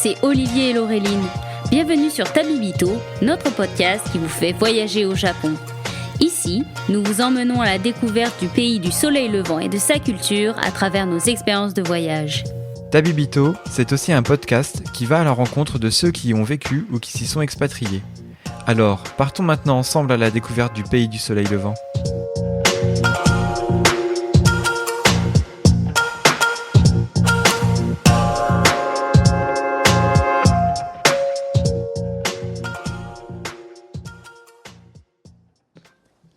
c'est Olivier et Laureline. Bienvenue sur Tabibito, notre podcast qui vous fait voyager au Japon. Ici, nous vous emmenons à la découverte du pays du soleil levant et de sa culture à travers nos expériences de voyage. Tabibito, c'est aussi un podcast qui va à la rencontre de ceux qui y ont vécu ou qui s'y sont expatriés. Alors, partons maintenant ensemble à la découverte du pays du soleil levant.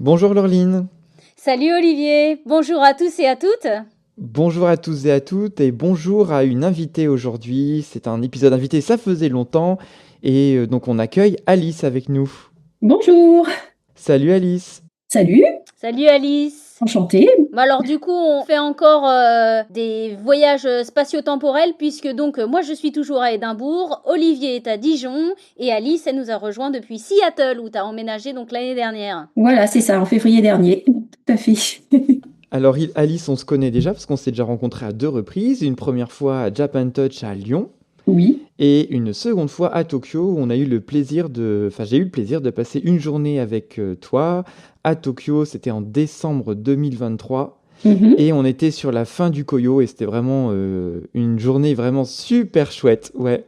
Bonjour Laureline. Salut Olivier, bonjour à tous et à toutes. Bonjour à tous et à toutes et bonjour à une invitée aujourd'hui. C'est un épisode invité, ça faisait longtemps et donc on accueille Alice avec nous. Bonjour. Salut Alice. Salut. Salut Alice. Enchantée. Alors du coup, on fait encore des voyages spatio-temporels puisque donc moi je suis toujours à Édimbourg, Olivier est à Dijon et Alice elle nous a rejoint depuis Seattle où tu as emménagé donc l'année dernière. Voilà, c'est ça, en février dernier. Tout à fait. Alors Alice, on se connaît déjà parce qu'on s'est déjà rencontrés à 2 reprises. Une première fois à Japan Touch à Lyon. Oui. Et une seconde fois à Tokyo où j'ai eu le plaisir de passer une journée avec toi. À Tokyo, c'était en décembre 2023. Et on était sur la fin du Koyo et c'était vraiment une journée vraiment super chouette. Ouais,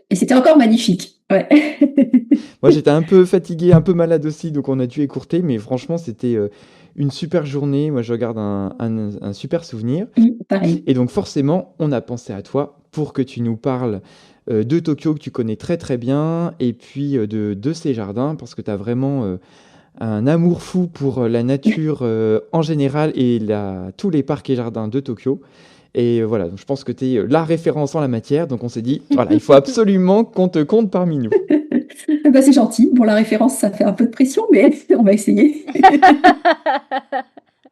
et c'était encore magnifique. Ouais. Moi, j'étais un peu fatigué, un peu malade aussi, donc on a dû écourter. Mais franchement, c'était une super journée. Moi, je garde un super souvenir. Pareil. Et donc forcément, on a pensé à toi pour que tu nous parles de Tokyo que tu connais très très bien et puis de ces jardins parce que tu as vraiment un amour fou pour la nature en général et tous les parcs et jardins de Tokyo. Et voilà, donc je pense que tu es la référence en la matière. Donc on s'est dit, voilà, il faut absolument qu'on te compte parmi nous. C'est gentil. Bon, la référence, ça fait un peu de pression, mais on va essayer.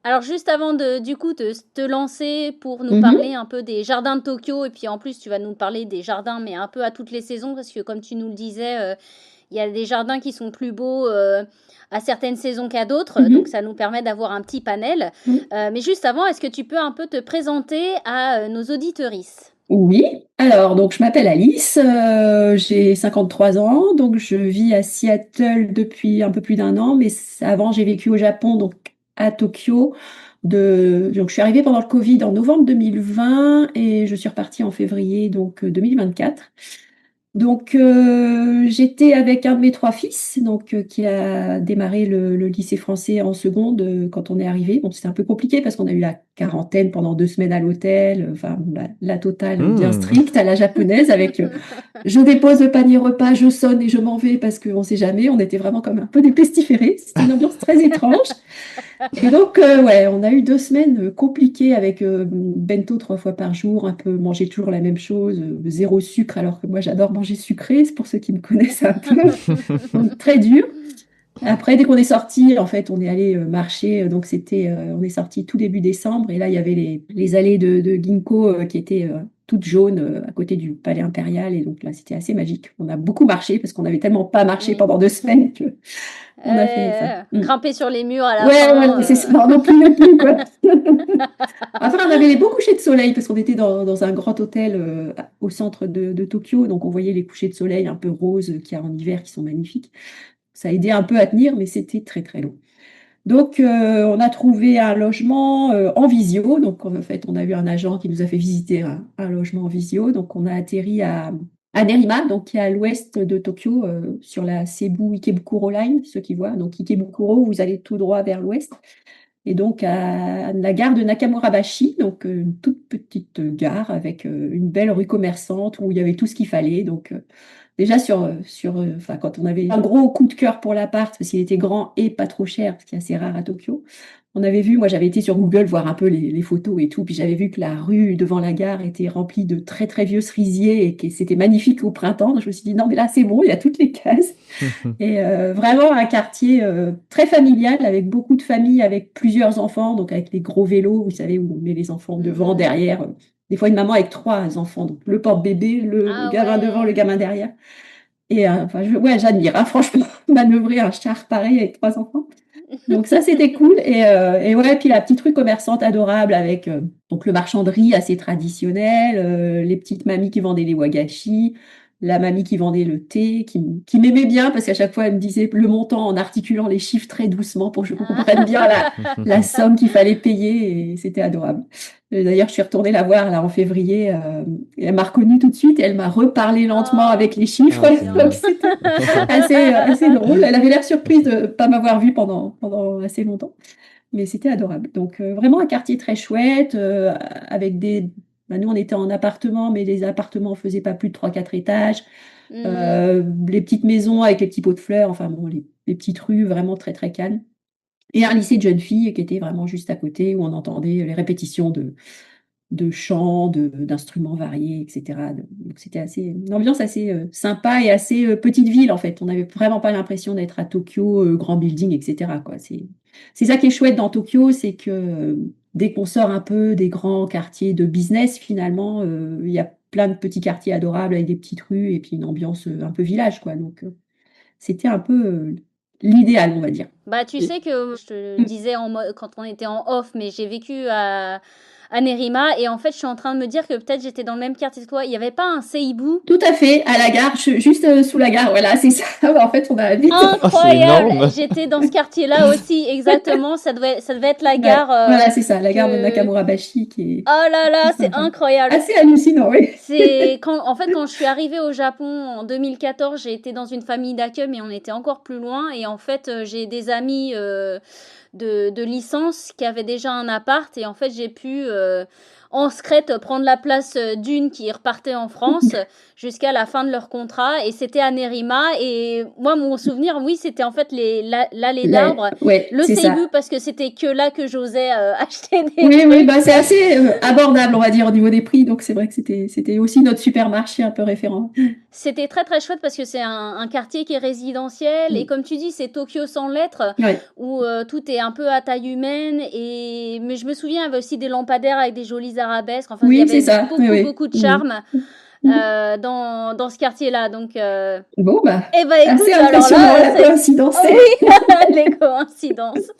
Alors juste avant de te lancer pour nous parler un peu des jardins de Tokyo et puis en plus tu vas nous parler des jardins mais un peu à toutes les saisons parce que comme tu nous le disais, il y a des jardins qui sont plus beaux à certaines saisons qu'à d'autres, donc ça nous permet d'avoir un petit panel. Mais juste avant, est-ce que tu peux un peu te présenter à nos auditrices ? Oui, alors donc je m'appelle Alice, j'ai 53 ans, donc je vis à Seattle depuis un peu plus d'1 an, mais avant j'ai vécu au Japon, donc à Tokyo. Donc je suis arrivée pendant le Covid en novembre 2020 et je suis repartie en février donc 2024. Donc j'étais avec un de mes 3 fils, donc qui a démarré le lycée français en seconde quand on est arrivé. Bon, c'était un peu compliqué parce qu'on a eu la quarantaine pendant 2 semaines à l'hôtel, enfin la totale bien stricte à la japonaise avec je dépose le panier repas, je sonne et je m'en vais parce qu'on ne sait jamais. On était vraiment comme un peu des pestiférés. C'était une ambiance très étrange. Et donc, on a eu 2 semaines compliquées avec bento 3 fois par jour, un peu manger toujours la même chose, 0 sucre, alors que moi j'adore manger sucré, c'est pour ceux qui me connaissent un peu. Donc, très dur. Après, dès qu'on est sorti, en fait, on est allé marcher, donc on est sorti tout début décembre, et là il y avait les allées de Ginkgo qui étaient toutes jaunes à côté du palais impérial, et donc là c'était assez magique. On a beaucoup marché parce qu'on n'avait tellement pas marché pendant 2 semaines que on a fait ça. Grimper sur les murs à la fin. C'est ça. Non plus, quoi. Enfin, on avait les beaux couchers de soleil parce qu'on était dans un grand hôtel au centre de Tokyo, donc on voyait les couchers de soleil un peu roses qu'il y a en hiver qui sont magnifiques. Ça a aidé un peu à tenir, mais c'était très très long. Donc, on a trouvé un logement en visio. Donc, en fait, on a eu un agent qui nous a fait visiter un logement en visio. Donc, on a atterri à Nerima, donc qui est à l'ouest de Tokyo, sur la Seibu Ikebukuro Line, ceux qui voient. Donc, Ikebukuro, vous allez tout droit vers l'ouest. Et donc, à la gare de Nakamurabashi, donc une toute petite gare avec une belle rue commerçante où il y avait tout ce qu'il fallait. Donc, déjà, quand on avait un gros coup de cœur pour l'appart, parce qu'il était grand et pas trop cher, ce qui est assez rare à Tokyo, on avait vu, moi j'avais été sur Google voir un peu les photos et tout, puis j'avais vu que la rue devant la gare était remplie de très très vieux cerisiers et que c'était magnifique au printemps. Donc je me suis dit, non mais là c'est bon, il y a toutes les cases. Et vraiment un quartier très familial avec beaucoup de familles, avec plusieurs enfants, donc avec les gros vélos, vous savez, où on met les enfants devant, derrière. Des fois, une maman avec 3 enfants, donc le porte-bébé, le gamin devant, le gamin derrière. Et j'admire, hein, franchement, manœuvrer un char pareil avec 3 enfants. Donc ça, c'était cool. Et puis la petite rue commerçante adorable avec donc le marchand de riz assez traditionnel, les petites mamies qui vendaient des wagashi, la mamie qui vendait le thé, qui m'aimait bien parce qu'à chaque fois, elle me disait le montant en articulant les chiffres très doucement pour que je comprenne bien la somme qu'il fallait payer et c'était adorable. D'ailleurs, je suis retournée la voir là en février et elle m'a reconnue tout de suite et elle m'a reparlé lentement avec les chiffres. Ah, c'est mignon. Donc c'était assez drôle. Elle avait l'air surprise de ne pas m'avoir vue pendant assez longtemps. Mais c'était adorable. Donc, vraiment un quartier très chouette, avec nous, on était en appartement, mais les appartements ne faisaient pas plus de 3-4 étages. Les petites maisons avec les petits pots de fleurs, enfin bon, les petites rues vraiment très, très calmes. Et un lycée de jeunes filles qui était vraiment juste à côté, où on entendait les répétitions de chants, d'instruments variés, etc. Donc, c'était une ambiance assez sympa et assez petite ville, en fait. On n'avait vraiment pas l'impression d'être à Tokyo, grand building, etc., quoi. C'est ça qui est chouette dans Tokyo, c'est que dès qu'on sort un peu des grands quartiers de business, finalement, il y a plein de petits quartiers adorables avec des petites rues et puis une ambiance un peu village, quoi. Donc, c'était un peu l'idéal, on va dire. Bah, tu Et, sais que je te le disais quand on était en off, mais j'ai vécu à Nerima et en fait, je suis en train de me dire que peut-être j'étais dans le même quartier que toi. Il n'y avait pas un Seibu? Tout à fait, à la gare, juste sous la gare, voilà, c'est ça. En fait, on a vite. oh, c'est Incroyable! énorme. J'étais dans ce quartier-là aussi, exactement. Ça devait être la Ouais, gare voilà, c'est ça, la gare de que. Nakamurabashi qui est Oh là là, c'est sympa. incroyable. Assez hallucinant, oui. C'est en fait, quand je suis arrivée au Japon en 2014, j'ai été dans une famille d'accueil, mais on était encore plus loin. Et en fait, j'ai des amis de licence qui avaient déjà un appart. Et en fait, j'ai pu, en secrète, prendre la place d'une qui repartait en France jusqu'à la fin de leur contrat. Et c'était à Nerima. Et moi, mon souvenir, oui, c'était en fait l'allée d'arbres. Ouais, Le c'est ça. Seibu, parce que c'était que là que j'osais acheter des Oui, trucs. bah, c'est assez abordable, on va dire, au niveau des prix. Donc, c'est vrai que c'était aussi notre supermarché un peu référent. C'était très très chouette parce que c'est un quartier qui est résidentiel et comme tu dis c'est Tokyo sans lettres Ouais. où tout est un peu à taille humaine mais je me souviens il y avait aussi des lampadaires avec des jolies arabesques, enfin il y Oui, c'est avait ça. Oui, oui. beaucoup de charme dans ce quartier-là donc Bon, bah, eh ben écoute assez alors impressionnant là la coïncidence. oh oui les coïncidences.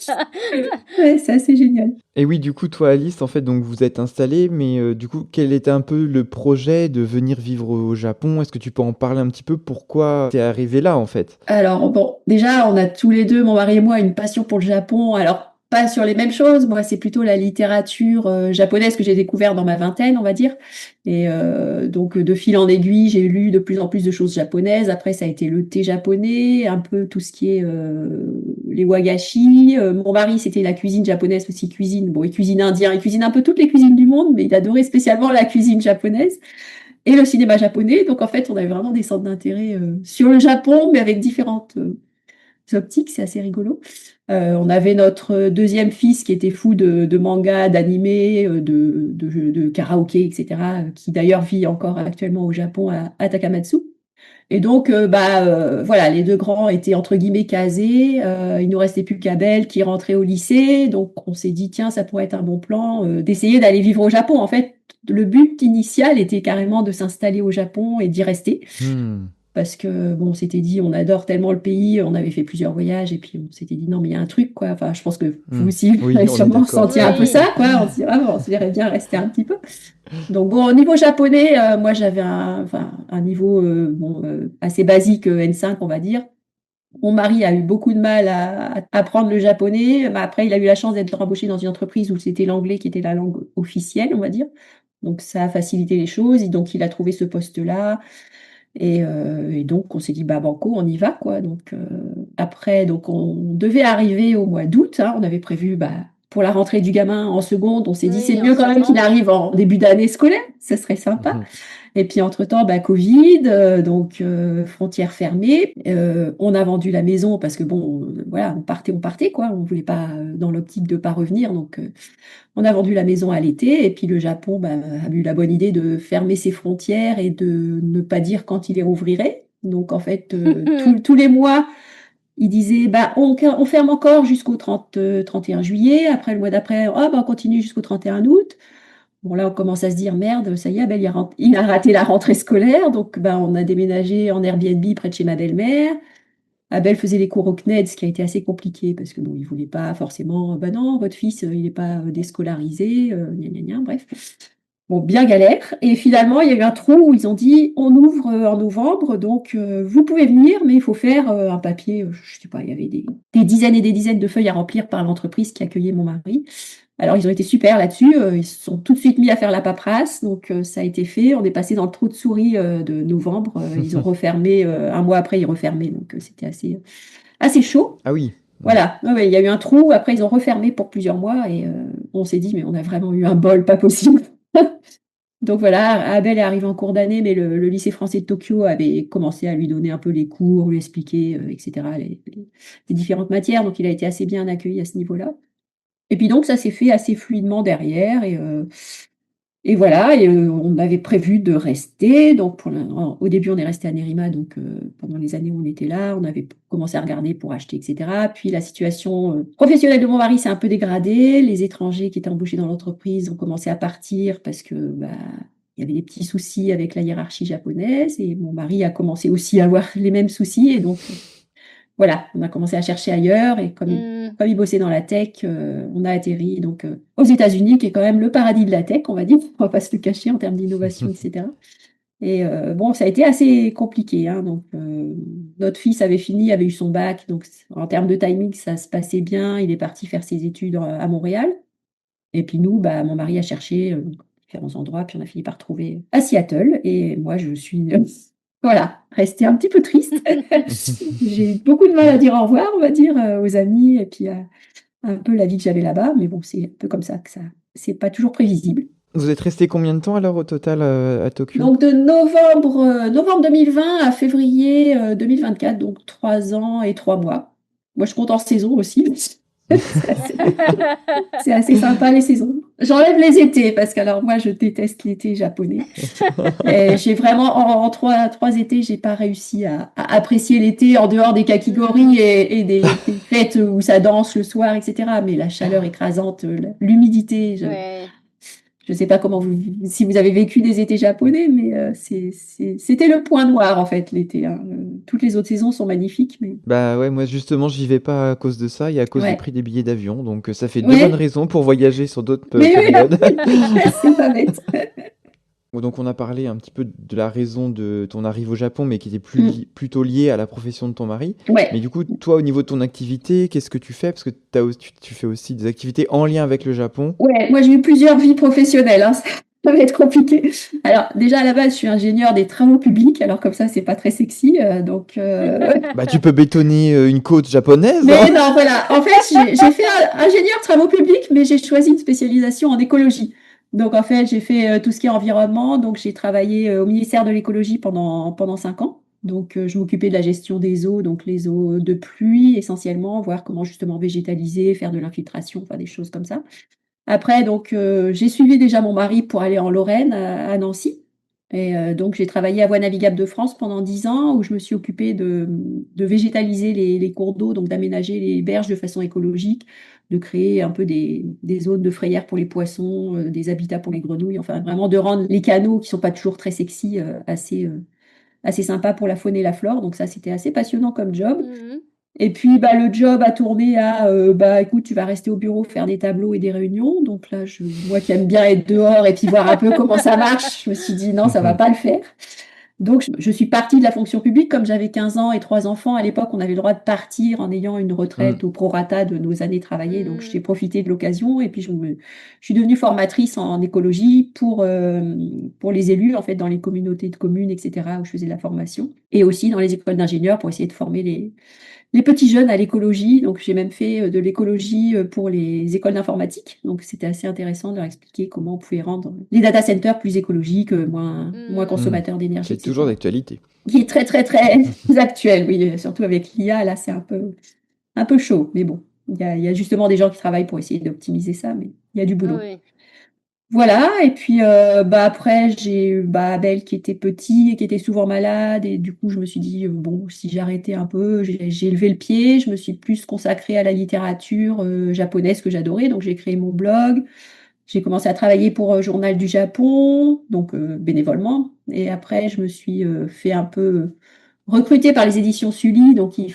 Ouais, c'est assez génial. Et oui, du coup, toi, Alice, en fait, donc vous êtes installée, mais du coup, quel était un peu le projet de venir vivre au Japon? Est-ce que tu peux en parler un petit peu? Pourquoi t'es arrivée là, en fait? Alors, bon, déjà, on a tous les deux, mon mari et moi, une passion pour le Japon. Alors, pas sur les mêmes choses. Moi, c'est plutôt la littérature japonaise que j'ai découvert dans ma vingtaine, on va dire. Et donc, de fil en aiguille, j'ai lu de plus en plus de choses japonaises. Après, ça a été le thé japonais, un peu tout ce qui est les wagashi. Mon mari, c'était la cuisine japonaise aussi, cuisine. Bon, il cuisine indien, il cuisine un peu toutes les cuisines du monde, mais il adorait spécialement la cuisine japonaise et le cinéma japonais. Donc, en fait, on avait vraiment des centres d'intérêt sur le Japon, mais avec différentes optiques. C'est assez rigolo. On avait notre deuxième fils qui était fou de manga, d'animé, de karaoké, etc., qui d'ailleurs vit encore actuellement au Japon, à Takamatsu. Et donc, voilà, les deux grands étaient entre guillemets casés. Il nous restait plus qu'Abel qui rentrait au lycée. Donc, on s'est dit, tiens, ça pourrait être un bon plan d'essayer d'aller vivre au Japon. En fait, le but initial était carrément de s'installer au Japon et d'y rester. Hmm. Parce que, bon, on s'était dit, on adore tellement le pays, on avait fait plusieurs voyages, et puis on s'était dit, non, mais il y a un truc, quoi. Enfin, je pense que vous aussi, vous Oui, avez on est sûrement d'accord. ressenti un peu Oui. ça, quoi. On se dit, ah, bon, on se dirait bien rester un petit peu. Donc, bon, au niveau japonais, moi, j'avais un niveau assez basique, N5, on va dire. Mon mari a eu beaucoup de mal à apprendre le japonais. Mais après, il a eu la chance d'être embauché dans une entreprise où c'était l'anglais qui était la langue officielle, on va dire. Donc, ça a facilité les choses. Et donc, il a trouvé ce poste-là. Et donc, on s'est dit, bah, banco, on y va, quoi. Donc, après, donc, on devait arriver au mois d'août, hein. On avait prévu, bah, pour la rentrée du gamin en seconde, on s'est dit, c'est Oui, en mieux quand même qu'il septembre. arrive en début d'année scolaire. Ça serait sympa. Et puis, entre-temps, bah, Covid, donc, frontières fermées. On a vendu la maison parce que, bon, voilà, on partait, quoi. On voulait pas, dans l'optique de pas revenir. Donc, on a vendu la maison à l'été et puis le Japon bah, a eu la bonne idée de fermer ses frontières et de ne pas dire quand il les rouvrirait. Donc en fait, tous les mois, il disait bah, on ferme encore jusqu'au 31 juillet. Après le mois d'après, bah, on continue jusqu'au 31 août. Bon là, on commence à se dire merde, ça y est, il a raté la rentrée scolaire. Donc bah, on a déménagé en Airbnb près de chez ma belle-mère. Abel faisait les cours au CNED, ce qui a été assez compliqué parce que bon, il voulait pas forcément, bah non, votre fils, il n'est pas déscolarisé, gna gna gna, bref. Bon, bien galère. Et finalement, il y a eu un trou où ils ont dit, on ouvre en novembre, donc vous pouvez venir, mais il faut faire un papier, je sais pas, il y avait des dizaines et des dizaines de feuilles à remplir par l'entreprise qui accueillait mon mari. Alors, ils ont été super là-dessus. Ils se sont tout de suite mis à faire la paperasse. Donc, ça a été fait. On est passé dans le trou de souris de novembre. Ils ont refermé. Un mois après, ils refermaient. Donc, c'était assez chaud. Ah oui. Voilà. Ouais, ouais, il y a eu un trou. Après, ils ont refermé pour plusieurs mois. Et on s'est dit, mais on a vraiment eu un bol pas possible. Donc voilà, Abel est arrivé en cours d'année, mais le lycée français de Tokyo avait commencé à lui donner un peu les cours, lui expliquer, etc., les différentes matières. Donc, il a été assez bien accueilli à ce niveau-là. Et puis donc, ça s'est fait assez fluidement derrière. Et voilà, on avait prévu de rester. Donc, au début, on est resté à Nerima. Donc, pendant les années où on était là, on avait commencé à regarder pour acheter, etc. Puis, la situation professionnelle de mon mari s'est un peu dégradée. Les étrangers qui étaient embauchés dans l'entreprise ont commencé à partir parce que, bah, il y avait des petits soucis avec la hiérarchie japonaise. Et mon mari a commencé aussi à avoir les mêmes soucis. Et donc, voilà, on a commencé à chercher ailleurs et comme il bossait dans la tech, on a atterri donc aux États-Unis, qui est quand même le paradis de la tech, on va dire, on va pas se le cacher en termes d'innovation, etc. Et bon, ça a été assez compliqué, hein, donc notre fils avait fini, avait eu son bac, donc en termes de timing, ça se passait bien. Il est parti faire ses études à Montréal. Et puis nous, bah, mon mari a cherché différents endroits, puis on a fini par trouver à Seattle. Et moi, je suis voilà, restée un petit peu triste. J'ai eu beaucoup de mal à dire au revoir, on va dire, aux amis, et puis un peu la vie que j'avais là-bas. Mais bon, c'est un peu comme ça que ça, c'est pas toujours prévisible. Vous êtes resté combien de temps alors au total à Tokyo? Donc de novembre 2020 à février 2024, donc 3 ans et 3 mois. Moi, je compte en saison aussi. C'est assez, c'est assez sympa les saisons. J'enlève les étés parce que alors moi je déteste l'été japonais. Et j'ai vraiment en trois étés, j'ai pas réussi à apprécier l'été en dehors des kakigori et des fêtes où ça danse le soir, etc. Mais la chaleur écrasante, l'humidité, Ouais. je sais pas comment si vous avez vécu des étés japonais, mais c'était le point noir en fait l'été, hein. Toutes les autres saisons sont magnifiques, mais Bah ouais, moi justement, j'y vais pas à cause de ça et à cause du ouais, prix des billets d'avion. Donc ça fait deux bonnes ouais, raisons pour voyager sur d'autres mais périodes. c'est pas bête. Donc on a parlé un petit peu de la raison de ton arrivée au Japon, mais qui était Mm. plutôt liée à la profession de ton mari. Mais Ouais. du coup, toi, au niveau de ton activité, qu'est-ce que tu fais? Parce que tu fais aussi des activités en lien avec le Japon. Ouais, moi j'ai eu plusieurs vies professionnelles, hein. Ça va être compliqué. Alors déjà à la base, je suis ingénieure des travaux publics, alors comme ça c'est pas très sexy, donc. Bah tu peux bétonner une côte japonaise, hein? Mais non, voilà. En fait, j'ai fait ingénieur travaux publics, mais j'ai choisi une spécialisation en écologie. Donc en fait, j'ai fait tout ce qui est environnement. Donc j'ai travaillé au ministère de l'écologie pendant 5 ans. Donc je m'occupais de la gestion des eaux, donc les eaux de pluie essentiellement, voir comment justement végétaliser, faire de l'infiltration, enfin des choses comme ça. Après, donc, j'ai suivi déjà mon mari pour aller en Lorraine, à Nancy. Et donc, j'ai travaillé à Voies navigables de France pendant 10 ans, où je me suis occupée de végétaliser les cours d'eau, donc d'aménager les berges de façon écologique, de créer un peu des zones de frayère pour les poissons, des habitats pour les grenouilles, enfin vraiment de rendre les canaux, qui sont pas toujours très sexy, assez sympas pour la faune et la flore. Donc ça, c'était assez passionnant comme job. Mhm. Et puis, bah, le job a tourné à, bah, écoute, tu vas rester au bureau, faire des tableaux et des réunions. Donc là, moi qui aime bien être dehors et puis voir un peu comment ça marche, je me suis dit non, ça va pas le faire. Donc, je suis partie de la fonction publique. Comme j'avais 15 ans et 3 enfants, à l'époque, on avait le droit de partir en ayant une retraite Hmm. au prorata de nos années travaillées. Donc, j'ai Mhm. profité de l'occasion et puis je suis devenue formatrice en écologie pour les élus, en fait, dans les communautés de communes, etc., où je faisais de la formation. Et aussi dans les écoles d'ingénieurs pour essayer de former les petits jeunes à l'écologie. Donc, j'ai même fait de l'écologie pour les écoles d'informatique. Donc, c'était assez intéressant de leur expliquer comment on pouvait rendre les data centers plus écologiques, moins Mhm. Hmm. consommateurs d'énergie, C'est toujours etc. d'actualité. Qui est très, très, très actuel, oui. Surtout avec l'IA, là, c'est un peu chaud. Mais bon, il y a justement des gens qui travaillent pour essayer d'optimiser ça, mais il y a du boulot. Oui. Voilà, et puis bah, après, j'ai eu bah, Abel qui était petit et qui était souvent malade, et du coup, je me suis dit, bon, si j'arrêtais un peu, j'ai levé le pied, je me suis plus consacrée à la littérature japonaise que j'adorais, donc j'ai créé mon blog, j'ai commencé à travailler pour Journal du Japon, donc bénévolement, et après, je me suis fait un peu recrutée par les éditions Sully, donc qui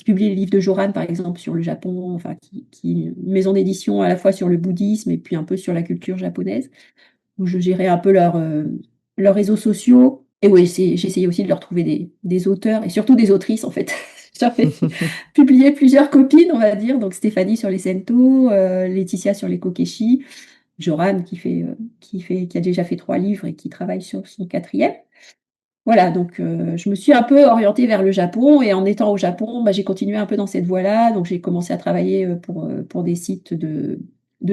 publient les livres de Joran, par exemple, sur le Japon, enfin, qui une maison d'édition à la fois sur le bouddhisme et puis un peu sur la culture japonaise. où je gérais un peu leurs réseaux sociaux. Et oui, j'essayais aussi de leur trouver des auteurs et surtout des autrices, en fait. J'avais publié plusieurs copines, on va dire. Donc Stéphanie sur les Cento, Laetitia sur les Kokeshi, Joran qui a déjà fait 3 livres et qui travaille sur son 4e. Voilà, donc je me suis un peu orientée vers le Japon et en étant au Japon, bah, j'ai continué un peu dans cette voie-là. Donc j'ai commencé à travailler pour des sites de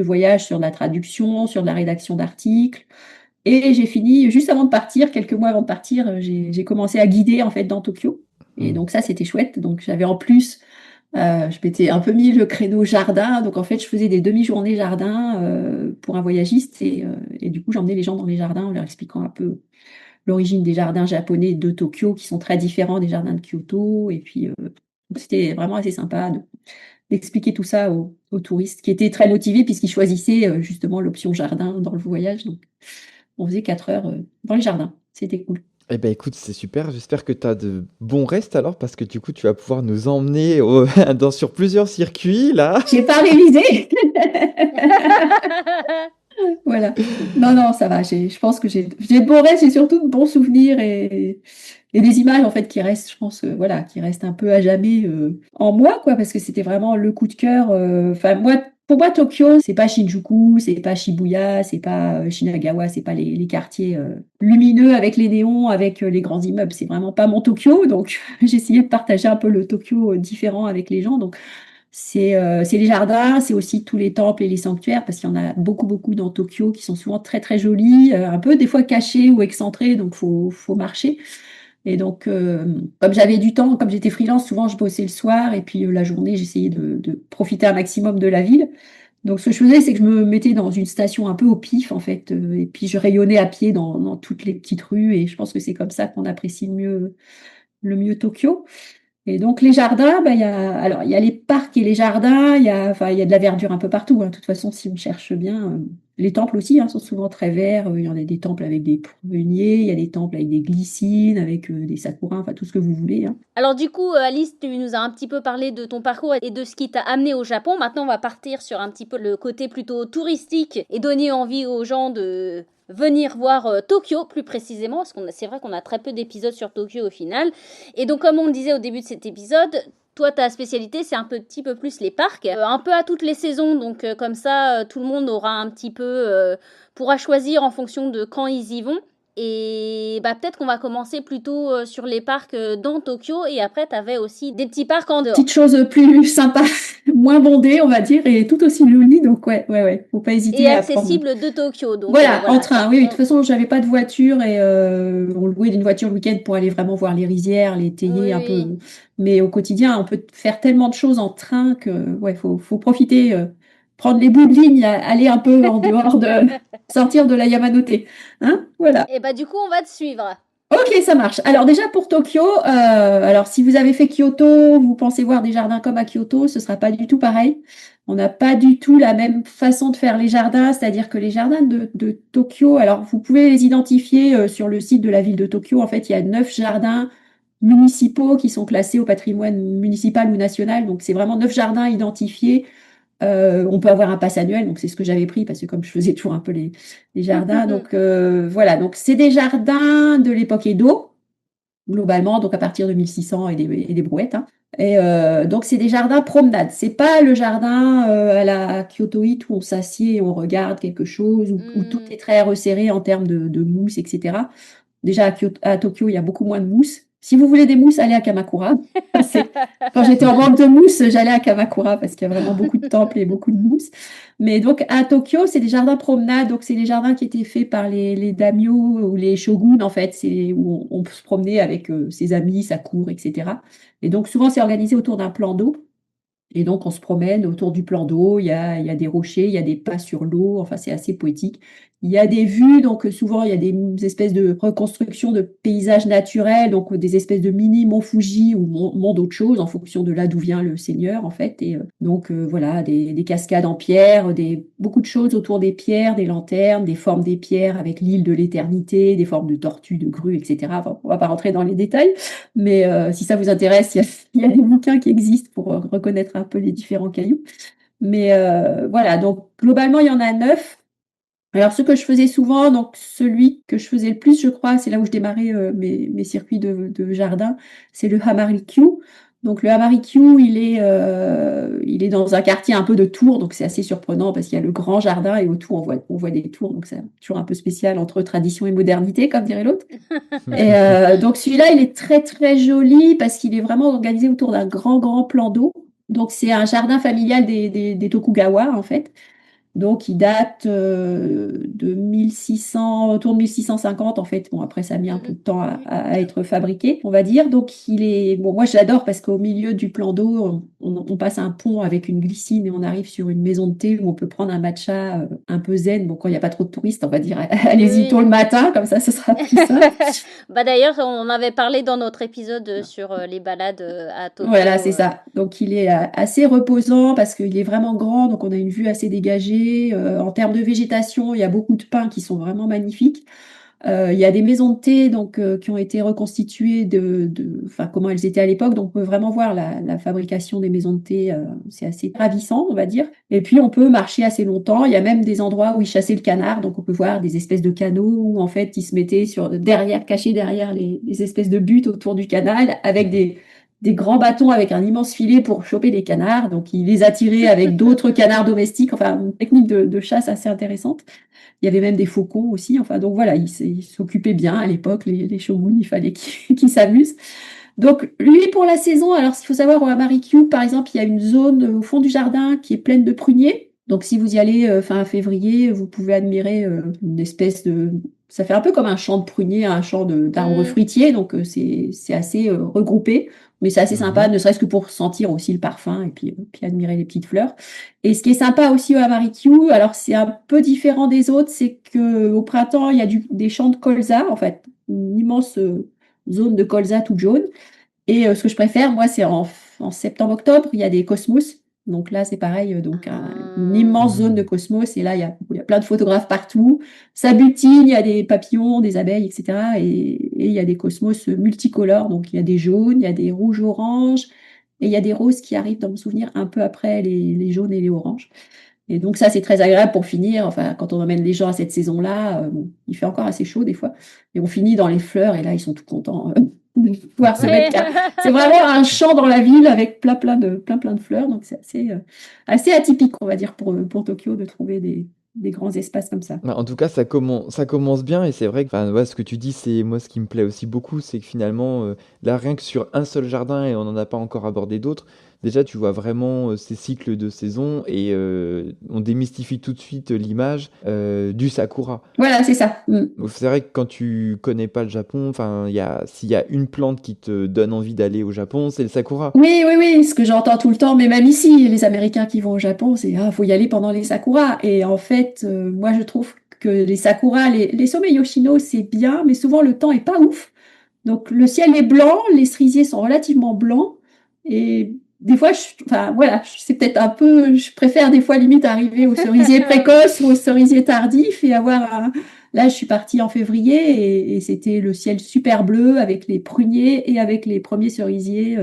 voyage sur de la traduction, sur de la rédaction d'articles. Et j'ai fini, juste avant de partir, quelques mois avant de partir, j'ai commencé à guider en fait dans Tokyo. Et Mm. donc ça, c'était chouette. Donc j'avais en plus, je m'étais un peu mis le créneau jardin. Donc en fait, je faisais des demi-journées jardin pour un voyagiste. Et du coup, j'emmenais les gens dans les jardins en leur expliquant un peu l'origine des jardins japonais de Tokyo, qui sont très différents des jardins de Kyoto. Et puis, c'était vraiment assez sympa d'expliquer tout ça aux touristes, qui étaient très motivés puisqu'ils choisissaient justement l'option jardin dans le voyage. Donc, on faisait 4 heures dans les jardins. C'était cool. Eh ben écoute, c'est super. J'espère que tu as de bons restes alors, parce que du coup, tu vas pouvoir nous emmener sur plusieurs circuits là. J'ai pas révisé. Voilà. Non, non, ça va. Je pense que j'ai de bons rêves, j'ai surtout de bons souvenirs et des images en fait qui restent, je pense, voilà, qui restent un peu à jamais en moi, quoi, parce que c'était vraiment le coup de cœur. Enfin, pour moi, Tokyo, c'est pas Shinjuku, c'est pas Shibuya, c'est pas Shinagawa, c'est pas les quartiers lumineux avec les néons, avec les grands immeubles. C'est vraiment pas mon Tokyo. Donc, j'ai essayé de partager un peu le Tokyo différent avec les gens. Donc, c'est les jardins, c'est aussi tous les temples et les sanctuaires, parce qu'il y en a beaucoup, beaucoup dans Tokyo qui sont souvent très, très jolis, un peu des fois cachés ou excentrés, donc faut marcher. Et donc, comme j'avais du temps, comme j'étais freelance, souvent je bossais le soir et puis la journée, j'essayais de profiter un maximum de la ville. Donc, ce que je faisais, c'est que je me mettais dans une station un peu au pif, en fait, et puis je rayonnais à pied dans toutes les petites rues, et je pense que c'est comme ça qu'on apprécie le mieux Tokyo. Et donc les jardins, bah, alors, il y a les parcs et les jardins, enfin, il y a de la verdure un peu partout, hein. De toute façon, si on cherche bien, les temples aussi, hein, sont souvent très verts. Il y en a des temples avec des pruniers, il y a des temples avec des glycines, avec des sakuras, enfin tout ce que vous voulez, hein. Alors du coup, Alice, tu nous as un petit peu parlé de ton parcours et de ce qui t'a amené au Japon. Maintenant, on va partir sur un petit peu le côté plutôt touristique et donner envie aux gens de venir voir Tokyo plus précisément, parce que c'est vrai qu'on a très peu d'épisodes sur Tokyo au final. Et donc, comme on le disait au début de cet épisode, toi, ta spécialité, c'est un petit peu plus les parcs, un peu à toutes les saisons. Donc, comme ça, tout le monde aura un petit peu, pourra choisir en fonction de quand ils y vont. Et bah, peut-être qu'on va commencer plutôt sur les parcs dans Tokyo, et après, tu avais aussi des petits parcs en dehors. Petite chose plus sympa, moins bondée, on va dire, et tout aussi jolie. Donc ouais, faut pas hésiter Et à prendre. accessible de Tokyo. Donc, Voilà, en voilà. train. Oui, de toute façon, j'avais pas de voiture et on louait une voiture le week-end pour aller vraiment voir les rizières, les théiers Oui, un oui. peu. Mais au quotidien, on peut faire tellement de choses en train que ouais, faut profiter, prendre les bouts de ligne, aller un peu en dehors sortir de la Yamanote. Hein? Voilà. Et bah, du coup, on va te suivre. Ok, ça marche. Alors déjà pour Tokyo, alors si vous avez fait Kyoto, vous pensez voir des jardins comme à Kyoto, ce sera pas du tout pareil. On n'a pas du tout la même façon de faire les jardins, c'est-à-dire que les jardins de Tokyo, alors vous pouvez les identifier sur le site de la ville de Tokyo. En fait, il y a 9 jardins municipaux qui sont classés au patrimoine municipal ou national. Donc c'est vraiment 9 jardins identifiés. On peut avoir un pass annuel, donc c'est ce que j'avais pris parce que comme je faisais toujours un peu les jardins, donc voilà, donc c'est des jardins de l'époque Edo, globalement, donc à partir de 1600 et des brouettes, hein. Et donc c'est des jardins promenades, c'est pas le jardin à la Kyotoite où on s'assied et on regarde quelque chose, où tout est très resserré en termes de mousse, etc. Déjà, à Tokyo, il y a beaucoup moins de mousse. Si vous voulez des mousses, allez à Kamakura. Quand j'étais en manque de mousse, j'allais à Kamakura parce qu'il y a vraiment beaucoup de temples et beaucoup de mousse. Mais donc, à Tokyo, c'est des jardins promenades. Donc, c'est des jardins qui étaient faits par les daimyo ou les shoguns, en fait. C'est où on peut se promener avec ses amis, sa cour, etc. Et donc, souvent, c'est organisé autour d'un plan d'eau. Et donc, on se promène autour du plan d'eau, il y a des rochers, il y a des pas sur l'eau, enfin, c'est assez poétique. Il y a des vues, donc souvent, il y a des espèces de reconstructions de paysages naturels, donc des espèces de mini Mont Fuji ou mont d'autres choses, en fonction de là d'où vient le seigneur, en fait. Et donc, voilà, des cascades en pierre, beaucoup de choses autour des pierres, des lanternes, des formes des pierres avec l'île de l'éternité, des formes de tortues, de grues, etc. Enfin, on va pas rentrer dans les détails, mais si ça vous intéresse, il y a des bouquins qui existent pour reconnaître un peu les différents cailloux. Mais voilà, donc globalement, il y en a 9. Alors, ce que je faisais souvent, donc celui que je faisais le plus, je crois, c'est là où je démarrais mes circuits de jardin, c'est le Hamariq. Donc, le Hamariq, il est dans un quartier un peu de tours, donc c'est assez surprenant parce qu'il y a le grand jardin et autour, on voit des tours, donc c'est toujours un peu spécial entre tradition et modernité, comme dirait l'autre. Et donc, celui-là, il est très, très joli parce qu'il est vraiment organisé autour d'un grand, grand plan d'eau. Donc, c'est un jardin familial des Tokugawa, en fait. Donc, il date de 1600, autour de 1650 en fait. Bon, après, ça a mis un peu Mhm. de temps à être fabriqué, on va dire. Donc, bon, moi, j'adore parce qu'au milieu du plan d'eau, on passe un pont avec une glycine et on arrive sur une maison de thé où on peut prendre un matcha un peu zen. Bon, quand il n'y a pas trop de touristes, on va dire, allez-y tôt Oui. le matin, comme ça, ce sera plus simple. Bah d'ailleurs, on avait parlé dans notre épisode sur les balades à Voilà, Tokyo. c'est ça. Donc, il est assez reposant parce qu'il est vraiment grand. Donc, on a une vue assez dégagée. En termes de végétation, il y a beaucoup de pins qui sont vraiment magnifiques. Il y a des maisons de thé donc, qui ont été reconstituées enfin, comment elles étaient à l'époque. Donc, on peut vraiment voir la fabrication des maisons de thé. C'est assez ravissant, on va dire. Et puis, on peut marcher assez longtemps. Il y a même des endroits où ils chassaient le canard. Donc, on peut voir des espèces de canaux où, en fait, ils se mettaient cachés derrière les espèces de buttes autour du canal avec des grands bâtons avec un immense filet pour choper des canards. Donc, ils les attiraient avec d'autres canards domestiques. Enfin, une technique de chasse assez intéressante. Il y avait même des faucons aussi. Enfin, donc voilà, ils s'occupaient bien à l'époque, les shoguns, il fallait qu'ils s'amusent. Donc, lui, pour la saison, alors, il faut savoir, au Hamariq, par exemple, il y a une zone au fond du jardin qui est pleine de pruniers. Donc, si vous y allez fin février, vous pouvez admirer une espèce de... Ça fait un peu comme un champ de pruniers, un champ d'arbres Hmm. fruitiers. Donc, c'est assez regroupé. Mais c'est assez sympa, Mhm. ne serait-ce que pour sentir aussi le parfum et puis admirer les petites fleurs. Et ce qui est sympa aussi au Hamariq, alors c'est un peu différent des autres, c'est qu'au printemps, il y a des champs de colza, en fait, une immense zone de colza toute jaune. Et ce que je préfère, moi, c'est en septembre-octobre, il y a des cosmos. Donc là, c'est pareil, donc une Ah. immense zone de Mhm. cosmos. Et là, il y a plein de photographes partout. Ça butine, il y a des papillons, des abeilles, etc. Et il y a des cosmos multicolores. Donc il y a des jaunes, il y a des rouges-oranges. Et il y a des roses qui arrivent, dans mon souvenir, un peu après les jaunes et les oranges. Et donc ça, c'est très agréable pour finir. Enfin, quand on emmène les gens à cette saison-là, bon, il fait encore assez chaud des fois. Et on finit dans les fleurs et là, ils sont tout contents de pouvoir se mettre. Ouais. C'est vraiment un champ dans la ville avec plein de fleurs. Donc c'est assez atypique, on va dire, pour Tokyo de trouver des grands espaces comme ça. Bah, en tout cas, ça commence bien et c'est vrai que enfin, ouais, ce que tu dis, c'est moi ce qui me plaît aussi beaucoup, c'est que finalement, là, rien que sur un seul jardin, et on n'en a pas encore abordé d'autres, déjà tu vois vraiment ces cycles de saison et on démystifie tout de suite l'image du sakura. Voilà, c'est ça. Mm. Donc, c'est vrai que quand tu connais pas le Japon, enfin, s'il y a une plante qui te donne envie d'aller au Japon, c'est le sakura. Oui, oui, oui, ce que j'entends tout le temps, mais même ici, les Américains qui vont au Japon, c'est faut y aller pendant les sakuras. Et en fait, moi je trouve que les sakuras, les sommets Yoshino, c'est bien, mais souvent le temps est pas ouf. Donc le ciel est blanc, les cerisiers sont relativement blancs. Et des fois, enfin voilà, c'est peut-être un peu, je préfère des fois limite arriver aux cerisiers précoces ou aux cerisiers tardifs et avoir un. Là, je suis partie en février et c'était le ciel super bleu avec les pruniers et avec les premiers cerisiers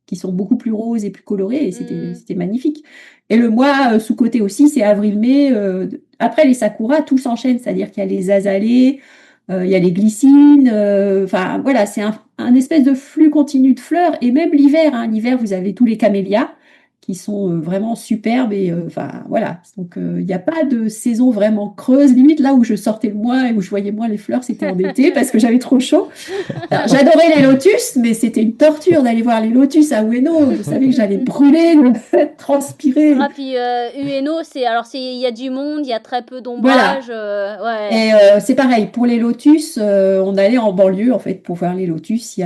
qui sont beaucoup plus roses et plus colorés et c'était Hmm. c'était magnifique. Et le mois sous-coté aussi, c'est avril-mai. Après les sakuras, tout s'enchaîne, c'est-à-dire qu'il y a les azalées, il y a les glycines, enfin voilà, c'est un espèce de flux continu de fleurs. Et même l'hiver, hein, l'hiver, vous avez tous les camélias qui sont vraiment superbes. Et enfin voilà, donc il n'y a pas de saison vraiment creuse. Limite, là où je sortais le moins et où je voyais moins les fleurs, c'était en été parce que j'avais trop chaud. Alors, j'adorais les lotus, mais c'était une torture d'aller voir les lotus à Ueno. Je savais que j'allais brûler, transpirer. Ah, puis Ueno, il y a du monde, il y a très peu d'ombrage. Voilà. Ouais. Et c'est pareil, pour les lotus, on allait en banlieue en fait pour voir les lotus.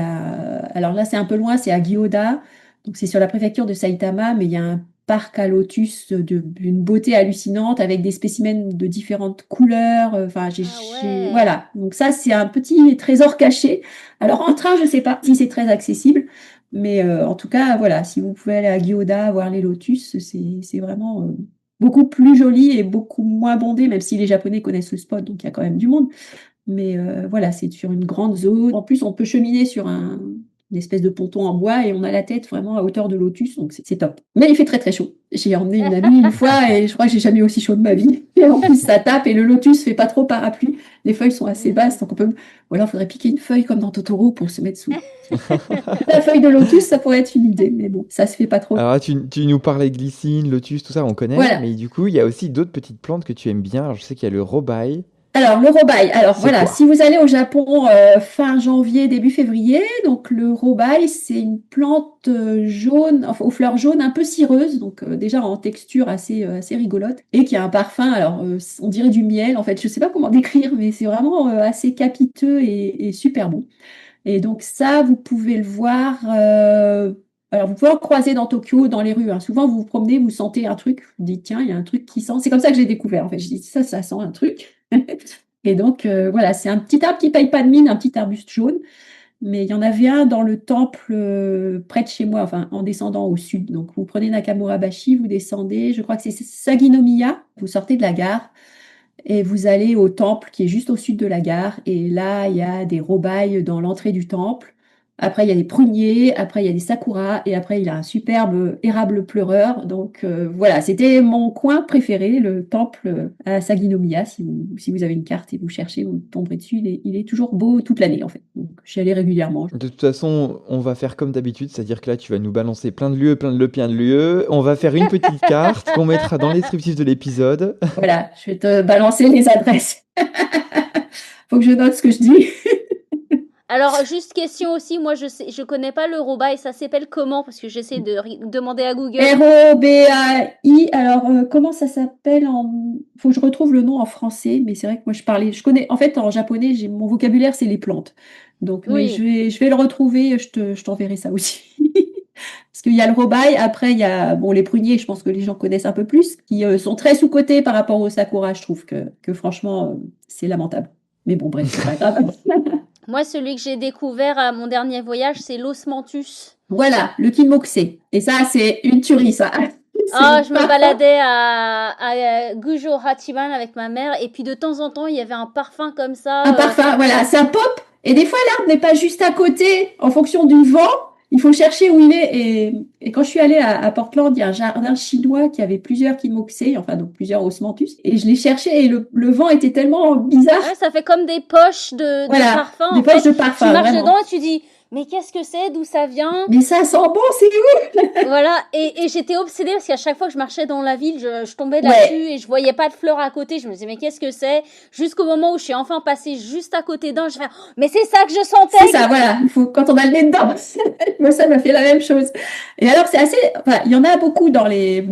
Alors là, c'est un peu loin, c'est à Gyoda, donc c'est sur la préfecture de Saitama, mais il y a un parc à lotus d'une beauté hallucinante avec des spécimens de différentes couleurs. Enfin, Ah ouais. voilà, donc ça, c'est un petit trésor caché. Alors en train, je ne sais pas si c'est très accessible, mais en tout cas, voilà, si vous pouvez aller à Gyoda voir les lotus, c'est vraiment beaucoup plus joli et beaucoup moins bondé, même si les Japonais connaissent le spot, donc il y a quand même du monde. Mais voilà, c'est sur une grande zone. En plus, on peut cheminer sur une espèce de ponton en bois et on a la tête vraiment à hauteur de lotus, donc c'est top. Mais il fait très très chaud. J'ai emmené une amie une fois et je crois que j'ai jamais eu aussi chaud de ma vie. Et en plus, ça tape et le lotus fait pas trop parapluie. Les feuilles sont assez basses, donc on peut. Ou alors, il faudrait piquer une feuille comme dans Totoro pour se mettre sous. La feuille de lotus, ça pourrait être une idée, mais bon, ça se fait pas trop. Alors là, tu nous parlais glycine, lotus, tout ça, on connaît. Voilà. Mais du coup, il y a aussi d'autres petites plantes que tu aimes bien. Alors, je sais qu'il y a le robaille. Alors, le robaille. Alors, C'est voilà, quoi? si vous allez au Japon fin janvier, début février, donc le robaille, c'est une plante jaune, enfin, aux fleurs jaunes un peu cireuses, donc déjà en texture assez rigolote, et qui a un parfum, alors on dirait du miel, en fait, je sais pas comment décrire, mais c'est vraiment assez capiteux et super bon. Et donc ça, vous pouvez le voir. Alors, vous pouvez en croiser dans Tokyo, dans les rues, hein. Souvent, vous vous promenez, vous sentez un truc, vous dites, tiens, il y a un truc qui sent. C'est comme ça que j'ai découvert, en fait. Je dis, ça sent un truc. Et donc, voilà, c'est un petit arbre qui paye pas de mine, un petit arbuste jaune. Mais il y en avait un dans le temple près de chez moi, enfin, en descendant au sud. Donc, vous prenez Nakamurabashi, vous descendez, je crois que c'est Saginomiya, vous sortez de la gare. Et vous allez au temple qui est juste au sud de la gare. Et là, il y a des robailles dans l'entrée du temple. Après, il y a des pruniers. Après, il y a des sakuras. Et après, il y a un superbe érable pleureur. Donc, voilà, c'était mon coin préféré, le temple à Saginomiya. Si vous avez une carte et vous cherchez, vous tomberez dessus. Il est toujours beau toute l'année, en fait. Donc, j'y allais régulièrement. De toute façon, on va faire comme d'habitude, c'est-à-dire que là, tu vas nous balancer plein de lieux, plein de lieux. On va faire une petite carte qu'on mettra dans les descriptif de l'épisode. Voilà, je vais te balancer les adresses. Faut que je note ce que je dis. Alors, juste question aussi, moi je connais pas le robaille, ça s'appelle comment? Parce que j'essaie de demander à Google. Robai. Alors, comment ça s'appelle en... Faut que je retrouve le nom en français, mais c'est vrai que moi je connais, en fait, en japonais, mon vocabulaire, c'est les plantes. Donc, mais Oui. je vais le retrouver, je t'enverrai ça aussi. Parce qu'il y a le robaille, après, il y a, bon, les pruniers, je pense que les gens connaissent un peu plus, qui sont très sous-cotés par rapport au sakura, je trouve que franchement, c'est lamentable. Mais bon, bref, c'est pas grave. Moi, celui que j'ai découvert à mon dernier voyage, c'est l'osmanthus. Voilà, le kinmokusei. Et ça, c'est une tuerie, ça. Ah, je me baladais à Gujo Hachiban avec ma mère, et puis de temps en temps, il y avait un parfum comme ça. Un parfum, voilà, ça pop. Et des fois, l'arbre n'est pas juste à côté en fonction du vent. Il faut chercher où il est. Et quand je suis allée à Portland, il y a un jardin chinois qui avait plusieurs kinmokusei, enfin donc plusieurs osmanthus. Et je l'ai cherché et le vent était tellement bizarre. Ouais, ça fait comme des poches de Voilà, parfum. des En poches fait, de parfum, tu marches vraiment. dedans et tu dis, mais qu'est-ce que c'est? D'où ça vient? Mais ça sent bon, c'est où? Voilà, et j'étais obsédée parce qu'à chaque fois que je marchais dans la ville, je tombais Ouais. là-dessus et je voyais pas de fleurs à côté. Je me disais, mais qu'est-ce que c'est? Jusqu'au moment où je suis enfin passée juste à côté d'un, je fais, oh, mais c'est ça que je sentais! C'est ça, voilà. Il faut, quand on a le nez dedans, moi, ça m'a fait la même chose. Et alors, c'est assez, enfin, il y en a beaucoup dans les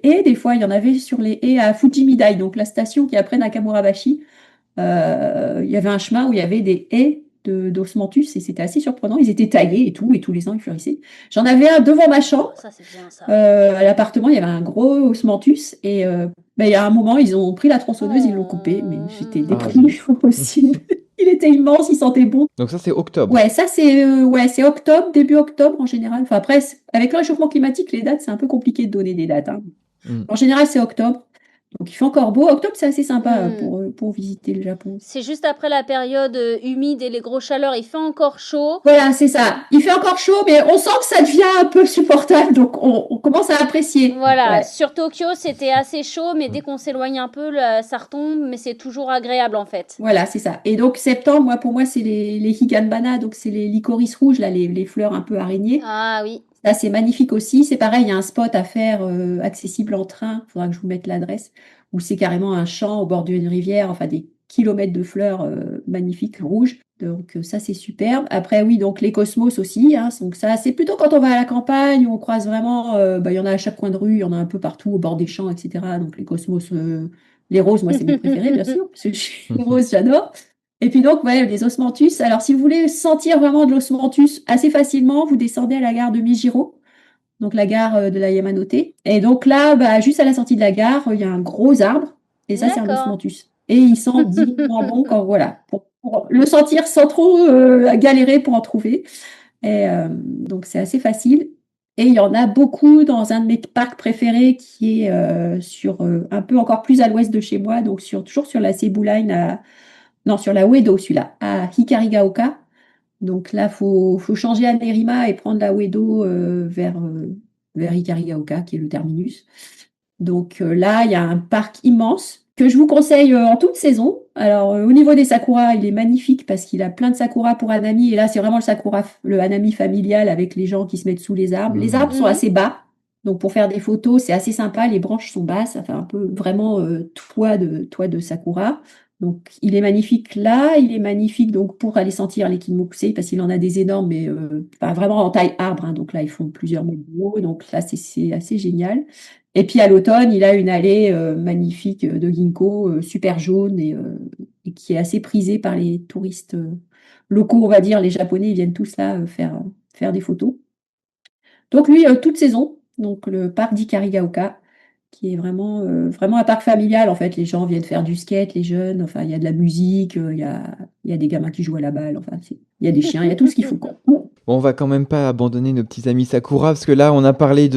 haies. Des fois, il y en avait sur les haies à Fujimidai, donc la station qui est après Nakamurabashi. Il y avait un chemin où il y avait des haies d'osmanthus et c'était assez surprenant. Ils étaient taillés et tout, et tous les ans, ils fleurissaient. J'en avais un devant ma chambre. Ça, c'est bien ça. À l'appartement, il y avait un gros osmanthus et il y a un moment, ils ont pris la tronçonneuse, ils l'ont coupé, mais j'étais déprimée au possible. Il était immense, il sentait bon. Donc ça, c'est octobre. Ouais, ça c'est octobre, début octobre en général. Enfin après, avec le réchauffement climatique, les dates, c'est un peu compliqué de donner des dates, hein. En général, c'est octobre. Donc il fait encore beau. Octobre, c'est assez sympa pour visiter le Japon. C'est juste après la période humide et les grosses chaleurs, il fait encore chaud. Voilà, c'est ça. Il fait encore chaud, mais on sent que ça devient un peu supportable, donc on commence à apprécier. Voilà, Ouais. sur Tokyo, c'était assez chaud, mais dès qu'on s'éloigne un peu, ça retombe, mais c'est toujours agréable en fait. Voilà, c'est ça. Et donc septembre, pour moi, c'est les higanbana, donc c'est les licorices rouges, là, les fleurs un peu araignées. Ah oui. Ça, c'est magnifique aussi. C'est pareil, il y a un spot à faire accessible en train. Il faudra que je vous mette l'adresse. Où c'est carrément un champ au bord d'une rivière, enfin des kilomètres de fleurs magnifiques rouges. Donc ça, c'est superbe. Après, oui, donc les cosmos aussi, hein. Donc ça, c'est plutôt quand on va à la campagne, où on croise vraiment, il y en a à chaque coin de rue, il y en a un peu partout au bord des champs, etc. Donc les cosmos, les roses, moi, c'est mes préférés, bien sûr, parce que les roses, j'adore. Et puis donc, ouais, les osmanthus. Alors, si vous voulez sentir vraiment de l'osmanthus assez facilement, vous descendez à la gare de Mijiro, donc la gare de la Yamanote. Et donc là, juste à la sortie de la gare, il y a un gros arbre, et ça, c'est un osmanthus. Et il sent divinement bon quand, voilà, pour le sentir sans trop galérer pour en trouver. Et donc, c'est assez facile. Et il y en a beaucoup dans un de mes parcs préférés qui est un peu encore plus à l'ouest de chez moi, donc toujours sur la Cebu Line non, sur la Uedo, celui-là, à Hikarigaoka. Donc là, faut changer à Nerima et prendre la Uedo vers Ikarigaoka, qui est le terminus. Donc là, il y a un parc immense que je vous conseille en toute saison. Alors au niveau des sakuras, il est magnifique parce qu'il a plein de sakuras pour Hanami. Et là, c'est vraiment le Hanami familial avec les gens qui se mettent sous les arbres. Les arbres sont Mhm. assez bas. Donc pour faire des photos, c'est assez sympa. Les branches sont basses. Ça fait un peu vraiment toit de sakura. Donc il est magnifique là. Il est magnifique donc pour aller sentir les kinmokusei parce qu'il en a des énormes, mais pas vraiment en taille arbre, hein. Donc là, ils font plusieurs mètres de haut. Donc là, c'est assez génial. Et puis à l'automne, il a une allée magnifique de ginkgo, super jaune et qui est assez prisée par les touristes locaux, on va dire. Les Japonais, ils viennent tous là faire des photos. Donc lui, toute saison, donc le parc d'Ikarigaoka, qui est vraiment un parc familial en fait. Les gens viennent faire du skate, les jeunes, enfin il y a de la musique, il y a des gamins qui jouent à la balle, enfin il y a des chiens, il y a tout ce qu'il faut, quoi. Bon, on va quand même pas abandonner nos petits amis Sakura, parce que là, on a parlé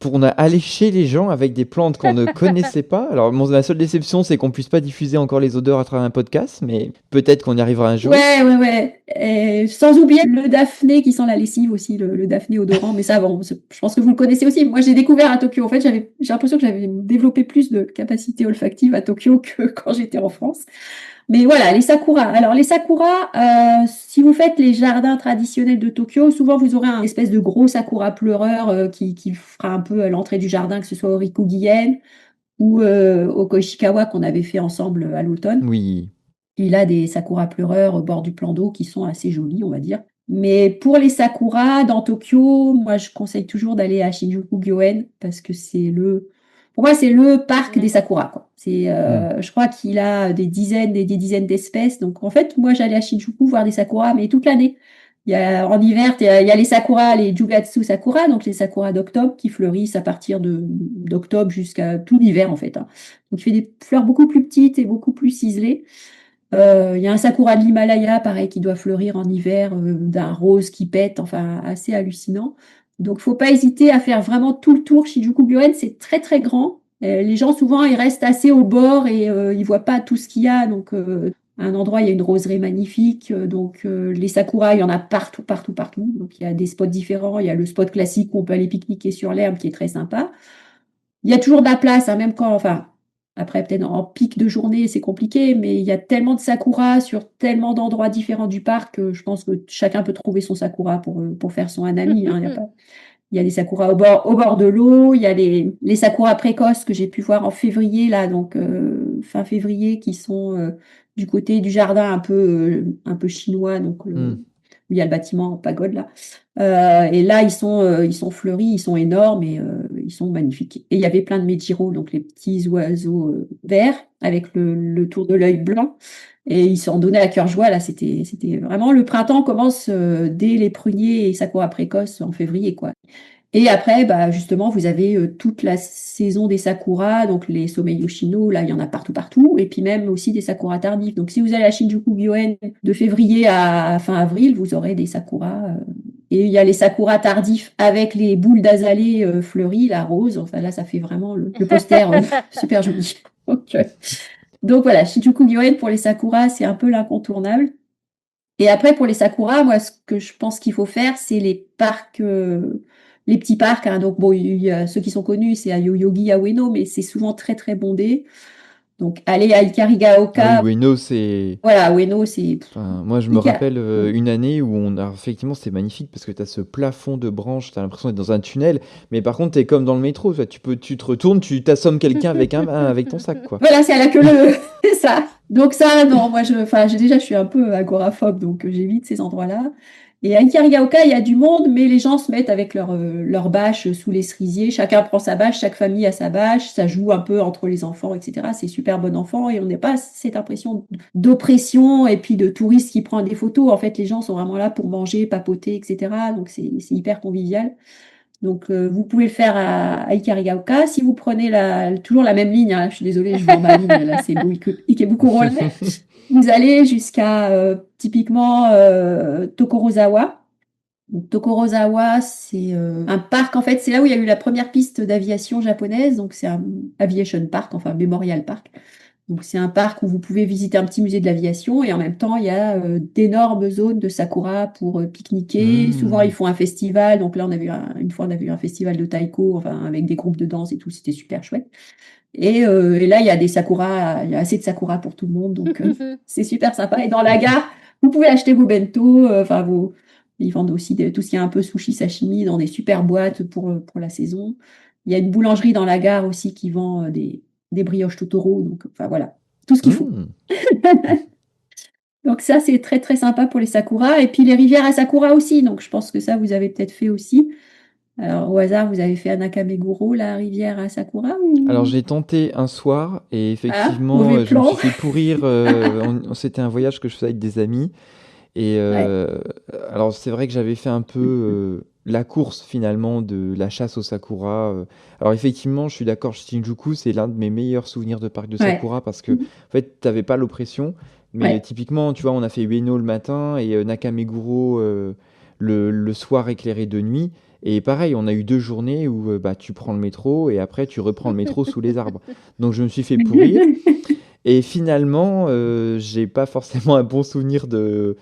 on a alléché les gens avec des plantes qu'on ne connaissait pas. Alors, la seule déception, c'est qu'on puisse pas diffuser encore les odeurs à travers un podcast, mais peut-être qu'on y arrivera un jour. Ouais, ouais, ouais. Et sans oublier le Daphné qui sent la lessive aussi, le Daphné odorant. Mais ça, bon, je pense que vous le connaissez aussi. Moi, j'ai découvert à Tokyo. En fait, j'ai l'impression que j'avais développé plus de capacité olfactive à Tokyo que quand j'étais en France. Mais voilà, les sakuras. Alors, les sakuras, si vous faites les jardins traditionnels de Tokyo, souvent vous aurez un espèce de gros sakura pleureur qui fera un peu à l'entrée du jardin, que ce soit au Rikugien ou au Koishikawa qu'on avait fait ensemble à l'automne. Oui. Il a des sakuras pleureurs au bord du plan d'eau qui sont assez jolis, on va dire. Mais pour les sakuras, dans Tokyo, moi, je conseille toujours d'aller à Shinjuku-gyoen parce que pour moi, c'est le parc des sakuras, quoi. Je crois qu'il a des dizaines et des dizaines d'espèces. Donc, en fait, moi, j'allais à Shinjuku voir des sakuras, mais toute l'année. En hiver, il y a les sakuras, les Jugatsu sakura, donc les sakuras d'octobre qui fleurissent à partir d'octobre jusqu'à tout l'hiver, en fait, hein. Donc, il fait des fleurs beaucoup plus petites et beaucoup plus ciselées. Il y a un sakura de l'Himalaya, pareil, qui doit fleurir en hiver, d'un rose qui pète, enfin, assez hallucinant. Donc, faut pas hésiter à faire vraiment tout le tour. Shinjuku-gyoen, c'est très, très grand. Les gens, souvent, ils restent assez au bord et ils voient pas tout ce qu'il y a. Donc, à un endroit, il y a une roseraie magnifique. Donc, les sakuras, il y en a partout, partout, partout. Donc, il y a des spots différents. Il y a le spot classique où on peut aller pique-niquer sur l'herbe, qui est très sympa. Il y a toujours de la place, hein, même quand, enfin, après, peut-être en pic de journée, c'est compliqué, mais il y a tellement de sakura sur tellement d'endroits différents du parc que je pense que chacun peut trouver son sakura pour faire son hanami, hein. Il y a des sakuras au bord de l'eau, il y a les sakuras précoces que j'ai pu voir en février, là, donc fin février, qui sont du côté du jardin un peu chinois, donc où il y a le bâtiment en pagode, là. Et là, ils sont fleuris, ils sont énormes et ils sont magnifiques. Et il y avait plein de méjiro, donc les petits oiseaux verts avec le tour de l'œil blanc. Et ils s'en donnaient à cœur joie. Là, c'était vraiment le printemps commence dès les pruniers et sakura précoces en février, quoi. Et après, bah, justement, vous avez toute la saison des sakuras, donc les Sommei Yoshino, là, il y en a partout, partout, et puis même aussi des sakuras tardifs. Donc, si vous allez à Shinjuku-gyoen de février à fin avril, vous aurez des sakuras. Et il y a les sakuras tardifs avec les boules d'azalée fleuries, la rose. Enfin, là, ça fait vraiment le poster super joli. Donc voilà, Shinjuku-gyoen pour les sakuras, c'est un peu l'incontournable. Et après, pour les sakuras, moi, ce que je pense qu'il faut faire, c'est les parcs, les petits parcs, hein. Donc, bon, il y a ceux qui sont connus, c'est à Yoyogi, à Ueno, mais c'est souvent très, très bondé. Donc, aller à Ah oui, Ikarigaoka, Ueno, c'est. voilà, Ueno, c'est Enfin, moi, je me Ika- rappelle une année où effectivement, c'était magnifique parce que tu as ce plafond de branches, tu as l'impression d'être dans un tunnel, mais par contre, tu es comme dans le métro, tu te retournes, tu t'assommes quelqu'un avec ton sac, quoi. Voilà, c'est à la queue leu, c'est ça. Donc ça, non, moi, enfin, je suis un peu agoraphobe, donc j'évite ces endroits-là. Et à Ikarigaoka, il y a du monde, mais les gens se mettent avec leur bâche sous les cerisiers. Chacun prend sa bâche, chaque famille a sa bâche. Ça joue un peu entre les enfants, etc. C'est super bon enfant et on n'est pas cette impression d'oppression et puis de touristes qui prennent des photos. En fait, les gens sont vraiment là pour manger, papoter, etc. Donc c'est hyper convivial. Donc, vous pouvez le faire à Ikarigaoka. Si vous prenez toujours la même ligne, hein, je suis désolée, je vends ma ligne, là, c'est Ikebukuro. Vous allez jusqu'à typiquement Tokorozawa. Donc, Tokorozawa, c'est un parc, en fait, c'est là où il y a eu la première piste d'aviation japonaise. Donc, c'est un aviation park, enfin, Memorial Park. Donc, c'est un parc où vous pouvez visiter un petit musée de l'aviation et en même temps, il y a d'énormes zones de sakura pour pique-niquer. Souvent, ils Hmm. font un festival. Donc là, une fois, on a vu un festival de taiko, enfin, avec des groupes de danse et tout. C'était super chouette. Et là, il y a des sakuras, il y a assez de sakuras pour tout le monde. Donc, c'est super sympa. Et dans la gare, vous pouvez acheter vos bento. Ils vendent aussi tout ce qui est un peu sushi, sashimi dans des super boîtes pour la saison. Il y a une boulangerie dans la gare aussi qui vend des brioches Totoro. Donc, enfin, voilà, tout ce qu'il faut. Hmm. Donc, ça, c'est très, très sympa pour les sakuras. Et puis, les rivières à sakura aussi. Donc, je pense que ça, vous avez peut-être fait aussi. Alors, au hasard, vous avez fait à Nakameguro, la rivière à sakura Alors ou... j'ai tenté un soir et Ah, effectivement mauvais je me plan. suis fait pourrir. C'était un voyage que je faisais avec des amis et Ouais. alors c'est vrai que j'avais fait un peu la course finalement de la chasse au sakura. Alors effectivement je suis d'accord, Shinjuku c'est l'un de mes meilleurs souvenirs de parc de Ouais. sakura parce que en fait t'avais pas l'oppression, mais Ouais. typiquement tu vois on a fait Ueno le matin et Nakameguro le soir éclairé de nuit. Et pareil, on a eu 2 journées où bah, tu prends le métro et après tu reprends le métro sous les arbres. Donc je me suis fait pourrir. Et finalement, j'ai pas forcément un bon souvenir de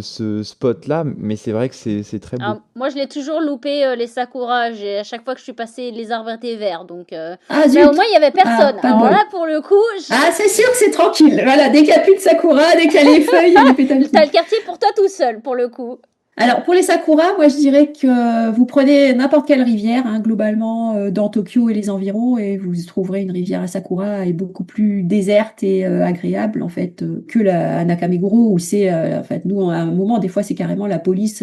ce spot-là, mais c'est vrai que c'est très beau. Alors, moi, je l'ai toujours loupé, les sakuras. À chaque fois que je suis passée, les arbres étaient verts. Donc, Ah mais au zut! moins, il y avait Ah, personne. pas de Alors là, bol. pour le coup, Ah, c'est sûr que c'est tranquille. Voilà, dès qu'il n'y a plus de sakura, dès qu'il y a les feuilles, il y a les pétales qui... t'as le quartier pour toi tout seul, pour le coup. Alors, pour les sakuras, moi, je dirais que vous prenez n'importe quelle rivière, hein, globalement, dans Tokyo et les environs, et vous trouverez une rivière à sakura et beaucoup plus déserte et agréable, en fait, que la à Nakameguro, où c'est, en fait, nous, à un moment, des fois, c'est carrément la police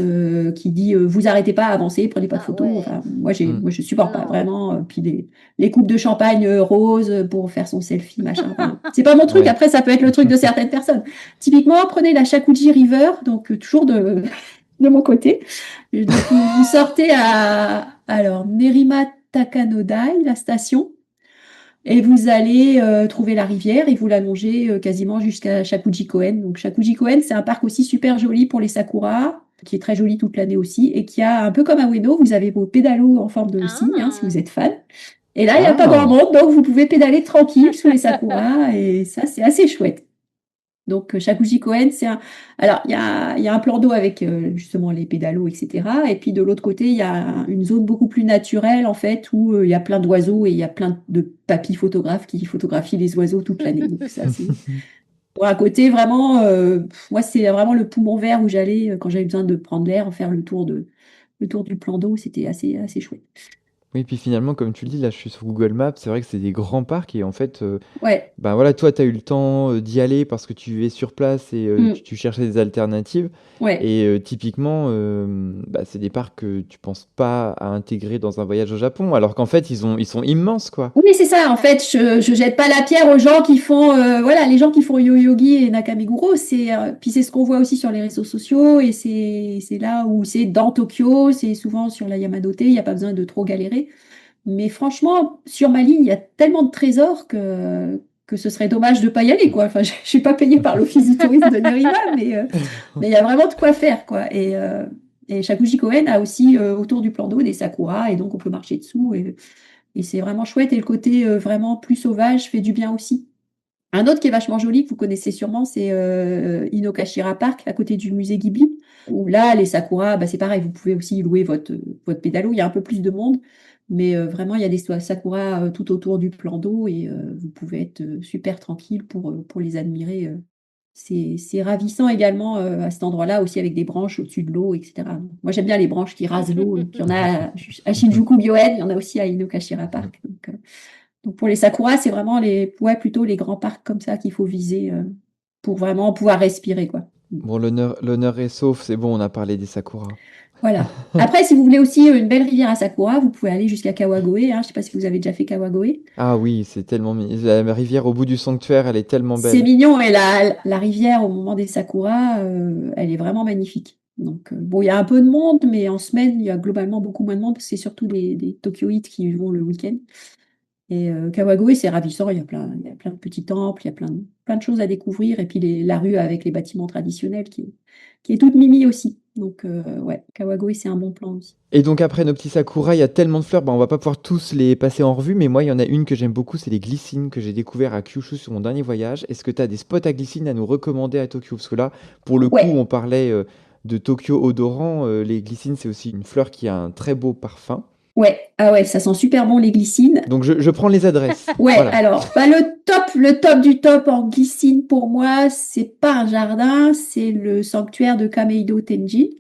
qui dit vous arrêtez pas, avancez, prenez pas de Ah photos. ouais. Enfin, Mm. moi, je supporte pas, Non. vraiment. Puis les coupes de champagne roses pour faire son selfie, machin. Enfin, c'est pas mon truc. Ouais. Après, ça peut être le truc de certaines personnes. Typiquement, prenez la Shakuji River, donc toujours de mon côté. Et donc, vous sortez alors, Nerima Takanodai, la station, et vous allez trouver la rivière et vous la longez quasiment jusqu'à Shakuji-koen. Donc, Shakuji-koen, c'est un parc aussi super joli pour les sakuras, qui est très joli toute l'année aussi, et qui a un peu comme à Ueno, vous avez vos pédalos en forme de cygne, hein, si Ah. vous êtes fan. Et là, il n'y a pas grand Ah! monde, donc vous pouvez pédaler tranquille sous les sakuras, et ça, c'est assez chouette. Donc, Shakuji Koen, Alors, il y a un plan d'eau avec justement les pédalos, etc. Et puis, de l'autre côté, il y a une zone beaucoup plus naturelle, en fait, où il y a plein d'oiseaux et il y a plein de papis photographes qui photographient les oiseaux toute l'année. Donc, ça, c'est pour un côté vraiment... moi, c'est vraiment le poumon vert où j'allais quand j'avais besoin de prendre l'air, faire le tour du plan d'eau. C'était assez chouette. Oui, puis finalement, comme tu le dis, là, je suis sur Google Maps, c'est vrai que c'est des grands parcs et en fait, Ouais. ben voilà, toi, tu as eu le temps d'y aller parce que tu vivais sur place et Mm. tu cherchais des alternatives. Ouais. Et typiquement, bah, c'est des parcs que tu penses pas à intégrer dans un voyage au Japon, alors qu'en fait, ils sont immenses, quoi. Oui, c'est ça. En fait, je jette pas la pierre aux gens qui font, voilà, les gens qui font Yo-Yogi et Nakameguro. Puis c'est ce qu'on voit aussi sur les réseaux sociaux et c'est là où c'est dans Tokyo, c'est souvent sur la Yamanote. Il n'y a pas besoin de trop galérer. Mais franchement, sur ma ligne, il y a tellement de trésors que ce serait dommage de pas y aller, quoi. Enfin, je suis pas payée par l'Office du tourisme de Nerima, mais il y a vraiment de quoi faire, quoi. Et Shakuji Koen a aussi autour du plan d'eau des sakuras et donc on peut marcher dessous. Et c'est vraiment chouette. Et le côté vraiment plus sauvage fait du bien aussi. Un autre qui est vachement joli, que vous connaissez sûrement, c'est Inokashira Park, à côté du musée Ghibli, où là, les sakuras, bah, c'est pareil, vous pouvez aussi louer votre pédalo. Il y a un peu plus de monde, mais vraiment, il y a des sakuras tout autour du plan d'eau et vous pouvez être super tranquille pour les admirer. C'est ravissant également à cet endroit-là, aussi avec des branches au-dessus de l'eau, etc. Moi, j'aime bien les branches qui rasent l'eau. Donc, il y en a à Shinjuku Byoen, il y en a aussi à Inokashira Park. Donc pour les sakuras, c'est vraiment ouais, plutôt les grands parcs comme ça qu'il faut viser pour vraiment pouvoir respirer, quoi. Bon, l'honneur est sauf, c'est bon, on a parlé des sakuras. Voilà. Après, si vous voulez aussi une belle rivière à sakura, vous pouvez aller jusqu'à Kawagoe, hein. Je ne sais pas si vous avez déjà fait Kawagoe. Ah oui, c'est tellement la rivière au bout du sanctuaire, elle est tellement C'est belle. mignon et la rivière au moment des sakuras, elle est vraiment magnifique. Donc, bon, il y a un peu de monde, mais en semaine, il y a globalement beaucoup moins de monde parce que c'est surtout des Tokyoïtes qui vont le week-end. Et Kawagoe, c'est ravissant, il y a plein de petits temples, il y a plein plein de choses à découvrir. Et puis la rue avec les bâtiments traditionnels qui est toute mimi aussi. Donc, ouais, Kawagoe, c'est un bon plan aussi. Et donc après nos petits sakura, il y a tellement de fleurs, on va pas pouvoir tous les passer en revue, mais moi il y en a une que j'aime beaucoup, c'est les glycines que j'ai découvert à Kyushu sur mon dernier voyage. Est-ce que tu as des spots à glycines à nous recommander à Tokyo? Parce que là, pour le coup, Ouais, on parlait de Tokyo odorant, les glycines c'est aussi une fleur qui a un très beau parfum. ouais, ah ouais, ça sent super bon les glycines. Donc je prends les adresses. Ouais, Voilà. alors, bah, le top du top en glycine pour moi, c'est pas un jardin, c'est le sanctuaire de Kameido Tenji.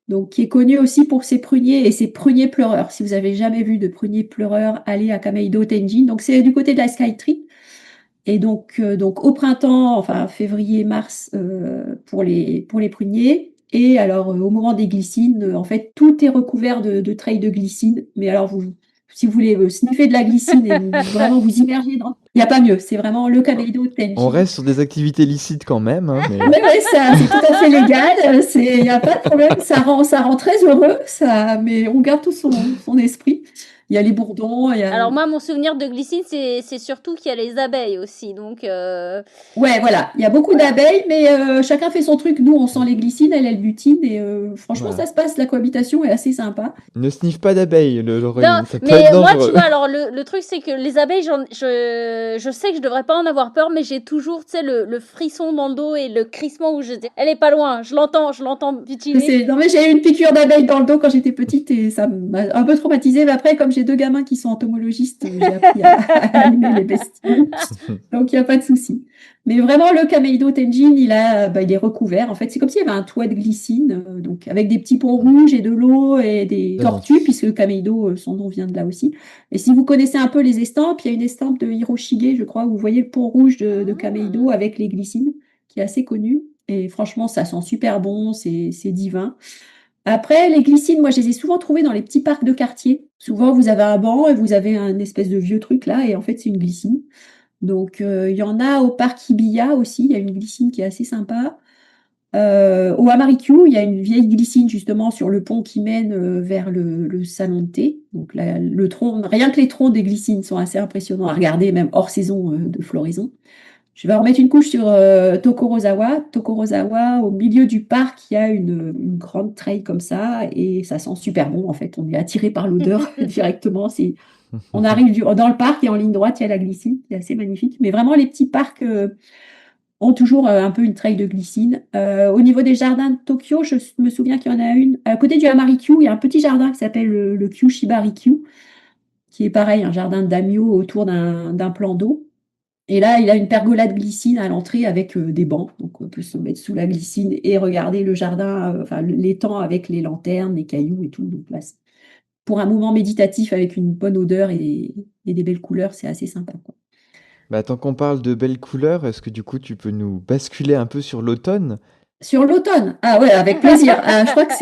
Donc, qui est connu aussi pour ses pruniers et ses pruniers pleureurs. Si vous avez jamais vu de pruniers pleureurs, allez à Kameido Tenjin. Donc, c'est du côté de la Skytree. Et donc au printemps, enfin février-mars, pour les pruniers. Et alors, au moment des glycines, en fait, tout est recouvert de treilles de glycine. Mais alors, si vous voulez sniffer de la glycine et vraiment vous immerger dans... Il n'y a pas mieux. C'est vraiment le Kameido On Tenjin. reste sur des activités licites quand même, hein, mais... Ouais, ça, c'est tout à fait légal, il n'y a pas de problème, ça rend très heureux, mais on garde tout son esprit. Il y a les bourdons, il y a... Alors moi, mon souvenir de glycine, c'est surtout qu'il y a les abeilles aussi. Donc, Ouais, voilà, il y a beaucoup d'abeilles, mais chacun fait son truc. Nous, on sent les glycines, elle butine, et franchement, Voilà. ça se passe, la cohabitation est assez sympa. Ne sniffe pas d'abeilles, non, Laureline, ça peut mais être moi, tu dangereux. vois, alors le truc, c'est que les abeilles, je sais que je devrais pas en avoir peur, mais j'ai toujours, tu sais, le frisson dans le dos et le crissement où je dis, elle est pas loin, je l'entends butiner. Non, mais j'ai eu une piqûre d'abeille dans le dos quand j'étais petite et ça m'a un peu traumatisée. Mais après, comme j'ai deux gamins qui sont entomologistes, j'ai appris à aimer les bestioles. Donc, il n'y a pas de souci. Mais vraiment, le Kameido Tenjin, il est recouvert. En fait, c'est comme s'il y avait un toit de glycine, donc avec des petits ponts rouges et de l'eau et des tortues, puisque le Kameido, son nom vient de là aussi. Et si vous connaissez un peu les estampes, il y a une estampe de Hiroshige, je crois, où vous voyez le pont rouge de Kameido avec les glycines, qui est assez connu. Et franchement, ça sent super bon, c'est divin. Après, les glycines, moi, je les ai souvent trouvées dans les petits parcs de quartier. Souvent, vous avez un banc et vous avez un espèce de vieux truc là, et en fait, c'est une glycine. Donc, il y en a au parc Ibiya aussi, il y a une glycine qui est assez sympa. Au Hamarikyu, il y a une vieille glycine justement sur le pont qui mène vers le salon de thé. Donc, le tronc, rien que les troncs des glycines sont assez impressionnants à regarder, même hors saison de floraison. Je vais en remettre une couche sur Tokorozawa. Tokorozawa, au milieu du parc, il y a une grande treille comme ça et ça sent super bon en fait. On est attiré par l'odeur directement. On arrive dans le parc et en ligne droite, il y a la glycine qui est assez magnifique. Mais vraiment, les petits parcs ont toujours un peu une treille de glycine. Au niveau des jardins de Tokyo, je me souviens qu'il y en a une. À côté du Hamarikyu, il y a un petit jardin qui s'appelle le Kyushibarikyu, qui est pareil, un jardin de daimyo autour d'un plan d'eau. Et là, il a une pergolade glycine à l'entrée avec des bancs. Donc, on peut se mettre sous la glycine et regarder le jardin, enfin l'étang avec les lanternes, les cailloux et tout. Donc là, pour un moment méditatif avec une bonne odeur et des belles couleurs, c'est assez sympa, quoi. Bah, tant qu'on parle de belles couleurs, est-ce que du coup tu peux nous basculer un peu sur l'automne? Sur l'automne, ah ouais, avec plaisir. Je crois que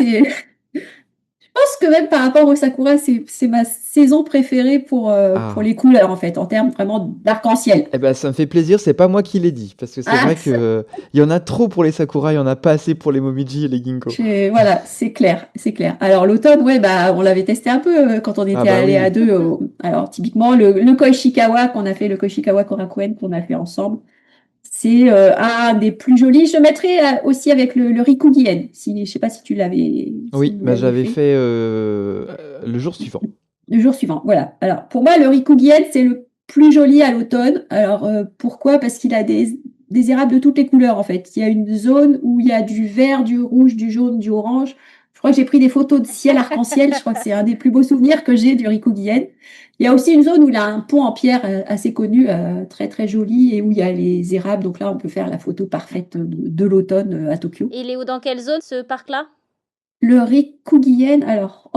je pense que même par rapport au sakura, c'est ma saison préférée pour Ah, les couleurs, en fait, en termes vraiment d'arc-en-ciel. eh ben ça me fait plaisir, c'est pas moi qui l'ai dit, parce que c'est Ah, vrai que il y en a trop pour les sakura, il y en a pas assez pour les momiji et les ginkgo. Voilà, c'est clair, c'est clair. Alors l'automne, ouais, bah on l'avait testé un peu quand on Ah était bah allés à oui. deux. Alors typiquement le Koishikawa qu'on a fait, le Koishikawa Korakuen qu'on a fait ensemble, c'est un des plus jolis. Je le mettrais aussi avec le Rikugien. Si, je sais pas si Oui, vous bah l'avez j'avais fait. fait le jour suivant. Le jour suivant, voilà. Alors pour moi, le Rikugien, c'est le plus joli à l'automne. Alors pourquoi? Parce qu'il a des érables de toutes les couleurs en fait. Il y a une zone où il y a du vert, du rouge, du jaune, du orange. Je crois que j'ai pris des photos de ciel arc-en-ciel. Je crois que c'est un des plus beaux souvenirs que j'ai du Rikugien. Il y a aussi une zone où il a un pont en pierre assez connu, très très joli, et où il y a les érables. Donc là, on peut faire la photo parfaite de l'automne à Tokyo. Et il est où, dans quelle zone, ce parc-là? Le Rikugien, alors,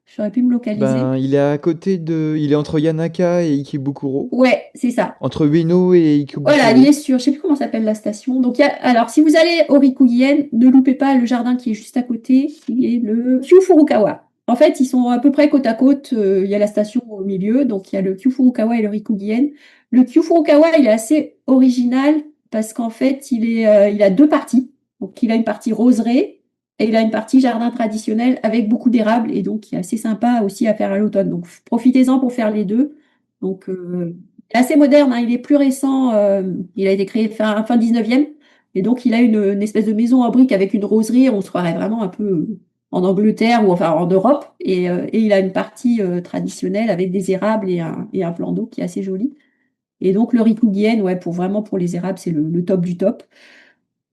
j'aurais pu me localiser. Ben, il est entre Yanaka et Ikebukuro, Ouais, c'est ça. entre Ueno et Voilà, il Ikebukuro. est sûr. Je sais plus comment s'appelle la station. Donc, alors, si vous allez au Rikugien, ne loupez pas le jardin qui est juste à côté, qui est le Kyufurukawa. En fait, ils sont à peu près côte à côte. Il y a la station au milieu, donc il y a le Kyufurukawa et le Rikugien. Le Kyufurukawa, il est assez original parce qu'en fait, il a deux parties. Donc, il a une partie roseraie et il a une partie jardin traditionnel avec beaucoup d'érables et donc qui est assez sympa aussi à faire à l'automne. Donc, profitez-en pour faire les deux. Donc, est assez moderne, hein, il est plus récent, il a été créé fin 19e, et donc il a une espèce de maison en briques avec une roserie, on se croirait vraiment un peu en Angleterre ou enfin en Europe, et il a une partie traditionnelle avec des érables et un plan d'eau qui est assez joli. Et donc le Rikugien, ouais, pour les érables, c'est le top du top.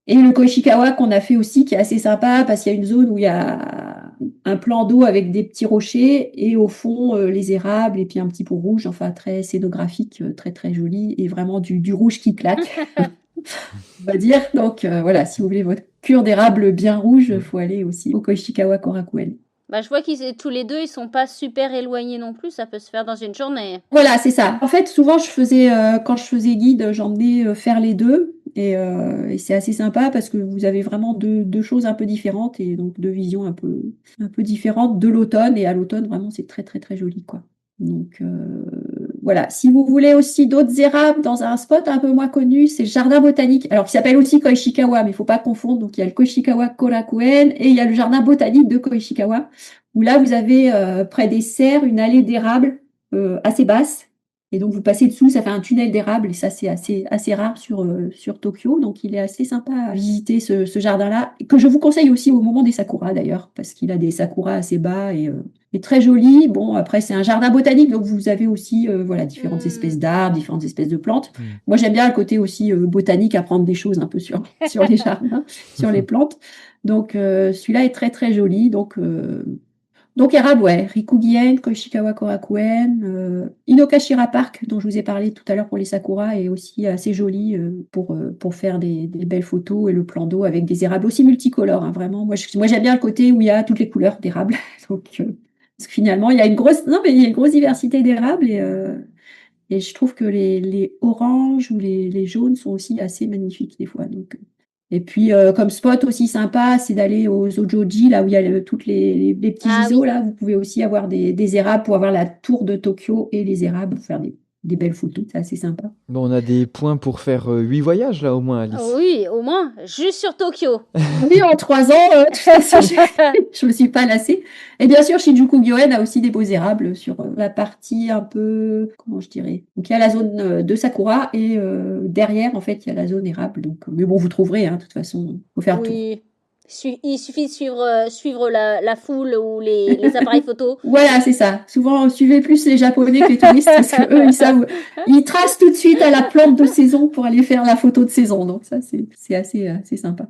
Et le Koishikawa qu'on a fait aussi, qui est assez sympa parce qu'il y a une zone où il y a un plan d'eau avec des petits rochers et au fond les érables et puis un petit pot rouge, enfin très scénographique, très très joli et vraiment du rouge qui claque, on va dire. Donc voilà, si vous voulez votre cure d'érable bien rouge, il faut aller aussi au Koishikawa Korakuen. Bah, je vois tous les deux, ils sont pas super éloignés non plus, ça peut se faire dans une journée. Voilà, c'est ça. En fait, souvent, quand je faisais guide, j'emmenais faire les deux. Et c'est assez sympa parce que vous avez vraiment deux choses un peu différentes et donc deux visions un peu différentes de l'automne. Et à l'automne, vraiment, c'est très, très, très joli, quoi. Donc, voilà. Si vous voulez aussi d'autres érables dans un spot un peu moins connu, c'est le jardin botanique. Alors, qui s'appelle aussi Koishikawa, mais il faut pas confondre. Donc, il y a le Koishikawa Korakuen et il y a le jardin botanique de Koishikawa, où là, vous avez près des serres une allée d'érable assez basse. Et donc, vous passez dessous, ça fait un tunnel d'érable. Et ça, c'est assez rare sur Tokyo. Donc, il est assez sympa à visiter ce jardin-là, que je vous conseille aussi au moment des sakuras, d'ailleurs, parce qu'il a des sakuras assez bas et très jolis. Bon, après, c'est un jardin botanique. Donc, vous avez aussi voilà, différentes espèces d'arbres, différentes espèces de plantes. Moi, j'aime bien le côté aussi botanique, apprendre des choses un peu sur les jardins, sur les plantes. Donc, celui-là est très, très joli. Donc, érable, ouais, Rikugien, Koishikawa Korakuen, Inokashira Park, dont je vous ai parlé tout à l'heure pour les sakuras, est aussi assez joli pour faire des belles photos et le plan d'eau avec des érables aussi multicolores, hein, vraiment. Moi, j'aime bien le côté où il y a toutes les couleurs d'érable. Donc, parce que finalement, il y a non, mais il y a une grosse diversité d'érables et je trouve que les oranges ou les jaunes sont aussi assez magnifiques des fois. Donc, et puis, comme spot aussi sympa, c'est d'aller aux Ojoji, là où il y a toutes les petits Ah ISO. oui. Là, vous pouvez aussi avoir des érables pour avoir la tour de Tokyo et les érables pour faire des belles photos. C'est assez sympa. Bon, on a des points pour faire 8 voyages là au moins, Alice. Oui, au moins, juste sur Tokyo. Oui, en 3 ans, de toute façon, je me suis pas lassée. Et bien sûr, Shinjuku Gyoen a aussi des beaux érables sur la partie un peu, comment je dirais. Donc, il y a la zone de Sakura et derrière, en fait, il y a la zone érable. Donc, mais bon, vous trouverez, hein, de toute façon, faut faire le tour. Oui. Il suffit de suivre la foule ou les appareils photo. Voilà, c'est ça. Souvent, suivez plus les Japonais que les touristes parce que eux, ils savent, ils tracent tout de suite à la plante de saison pour aller faire la photo de saison. Donc ça, c'est assez sympa.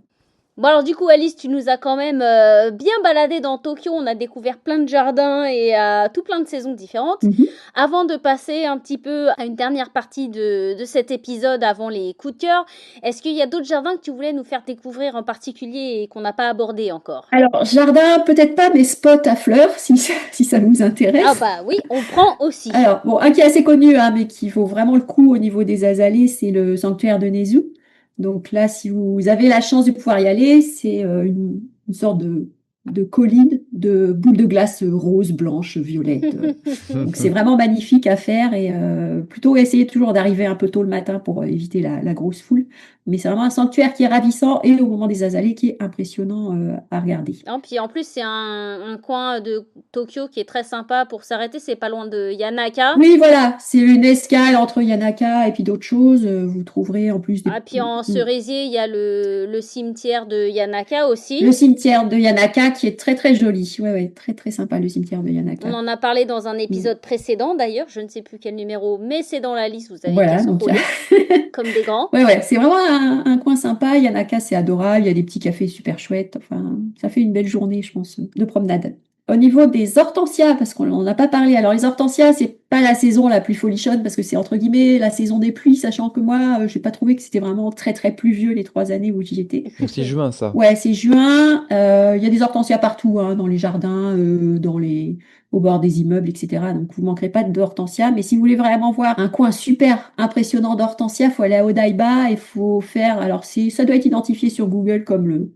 Bon alors du coup Alice, tu nous as quand même bien baladé dans Tokyo, on a découvert plein de jardins et tout plein de saisons différentes. Avant de passer un petit peu à une dernière partie de cet épisode avant les coups de cœur, est-ce qu'il y a d'autres jardins que tu voulais nous faire découvrir en particulier et qu'on n'a pas abordé encore? Alors, jardin, peut-être pas, mais spot à fleurs, si ça vous intéresse. Ah bah oui, on prend aussi. Alors, bon, un qui est assez connu, hein, mais qui vaut vraiment le coup au niveau des azalées, c'est le sanctuaire de Nezu. Donc là, si vous avez la chance de pouvoir y aller, c'est une sorte de colline de boules de glace roses, blanches, violettes. Donc c'est vraiment magnifique à faire et plutôt essayer toujours d'arriver un peu tôt le matin pour éviter la grosse foule. Mais c'est vraiment un sanctuaire qui est ravissant et au moment des azalées qui est impressionnant à regarder. Non, puis en plus, c'est un coin de Tokyo qui est très sympa pour s'arrêter. C'est pas loin de Yanaka. Oui, voilà, c'est une escale entre Yanaka et puis d'autres choses. Vous trouverez en plus des... Ah, puis en cerisier, il y a le cimetière de Yanaka aussi. Le cimetière de Yanaka qui est très très joli. Ouais, ouais, très très sympa le cimetière de Yanaka. On en a parlé dans un épisode précédent d'ailleurs, je ne sais plus quel numéro, mais c'est dans la liste, vous avez voilà, qu'à donc, scroller comme des grands. Ouais, c'est vraiment un coin sympa. Yanaka, c'est adorable. Il y a des petits cafés super chouettes. Enfin, ça fait une belle journée, je pense, de promenade. Au niveau des hortensias, parce qu'on n'en a pas parlé. Alors, les hortensias, c'est pas la saison la plus folichonne parce que c'est entre guillemets la saison des pluies, sachant que moi, j'ai pas trouvé que c'était vraiment très très pluvieux les 3 années où j'y étais. Donc c'est juin, ça. Ouais, c'est juin. Il y a des hortensias partout, hein, dans les jardins, au bord des immeubles, etc. Donc, vous manquerez pas d'hortensias. Mais si vous voulez vraiment voir un coin super impressionnant d'hortensias, il faut aller à Odaiba et faut faire. Alors, ça doit être identifié sur Google comme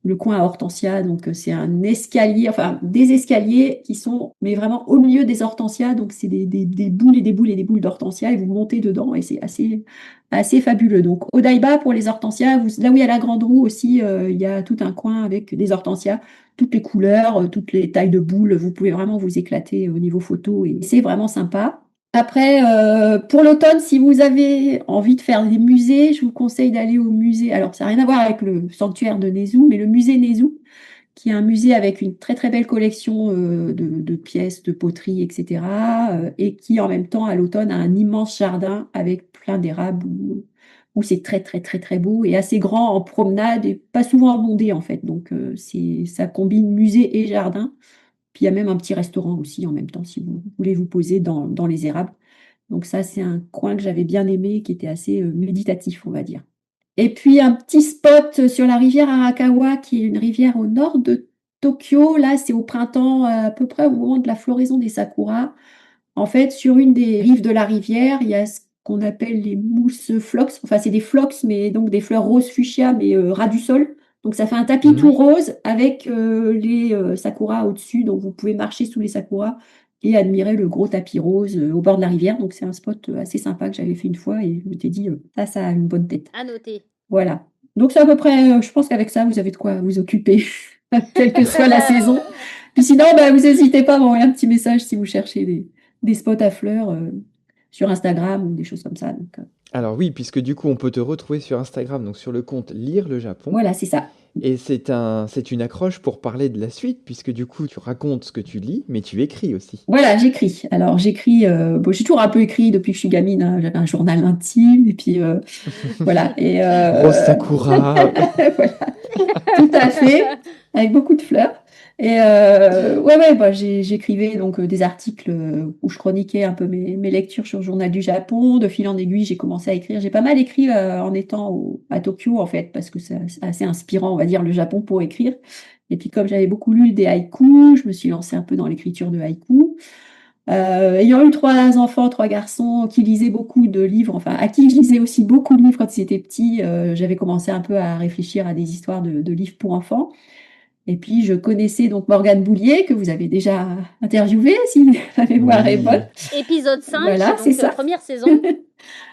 le coin à hortensia. Donc, c'est un escalier, enfin, des escaliers qui sont, mais vraiment au milieu des hortensias. Donc, c'est des boules et des boules et des boules d'hortensia et vous montez dedans et c'est assez fabuleux. Donc, Odaiba pour les hortensias, là où il y a la grande roue aussi, il y a tout un coin avec des hortensias, toutes les couleurs, toutes les tailles de boules. Vous pouvez vraiment vous éclater au niveau photo et c'est vraiment sympa. Après, pour l'automne, si vous avez envie de faire des musées, je vous conseille d'aller au musée. Alors, ça n'a rien à voir avec le sanctuaire de Nézou, mais le musée Nézou, qui est un musée avec une très très belle collection de pièces, de poterie, etc. Et qui en même temps, à l'automne, a un immense jardin avec plein d'érables où c'est très très très très beau et assez grand en promenade et pas souvent abondé en fait. Donc, ça combine musée et jardin. Puis il y a même un petit restaurant aussi en même temps si vous voulez vous poser dans les érables. Donc ça, c'est un coin que j'avais bien aimé, qui était assez méditatif, on va dire. Et puis un petit spot sur la rivière Arakawa, qui est une rivière au nord de Tokyo. Là, c'est au printemps, à peu près au moment de la floraison des sakuras. En fait, sur une des rives de la rivière, il y a ce qu'on appelle les mousses phlox. Enfin, c'est des phlox, mais donc des fleurs roses fuchsia, mais ras du sol. Donc ça fait un tapis tout Mhm. rose avec les sakuras au-dessus. Donc vous pouvez marcher sous les sakuras et admirer le gros tapis rose au bord de la rivière. Donc c'est un spot assez sympa que j'avais fait une fois et je m'étais dit, ça a une bonne tête. À noter. Voilà. Donc c'est à peu près, je pense qu'avec ça, vous avez de quoi vous occuper, quelle que soit la saison. Puis sinon, bah, vous n'hésitez pas à m'envoyer un petit message si vous cherchez des spots à fleurs sur Instagram ou des choses comme ça. Donc, Alors oui, puisque du coup, on peut te retrouver sur Instagram, donc sur le compte Lire le Japon. voilà, c'est ça. Et c'est une accroche pour parler de la suite, puisque du coup, tu racontes ce que tu lis, mais tu écris aussi. Voilà, j'écris. Alors j'écris, bon, j'ai toujours un peu écrit depuis que je suis gamine, hein. J'avais un journal intime et puis voilà. Et Rose Sakura. voilà. Tout à fait, avec beaucoup de fleurs. Et bah, j'écrivais donc des articles où je chroniquais un peu mes lectures sur le journal du Japon. De fil en aiguille, j'ai commencé à écrire. J'ai pas mal écrit en étant à Tokyo, en fait, parce que c'est assez inspirant, on va dire, le Japon pour écrire. Et puis, comme j'avais beaucoup lu des haïkus, je me suis lancée un peu dans l'écriture de haïkus. Ayant eu trois enfants, trois garçons qui lisaient beaucoup de livres, enfin à qui je lisais aussi beaucoup de livres quand ils étaient petits, j'avais commencé un peu à réfléchir à des histoires de livres pour enfants. Et puis je connaissais donc Morgane Boulier, que vous avez déjà interviewé, si la mémoire est bonne. Oui. Épisode 5, Voilà, c'est donc ça. première saison.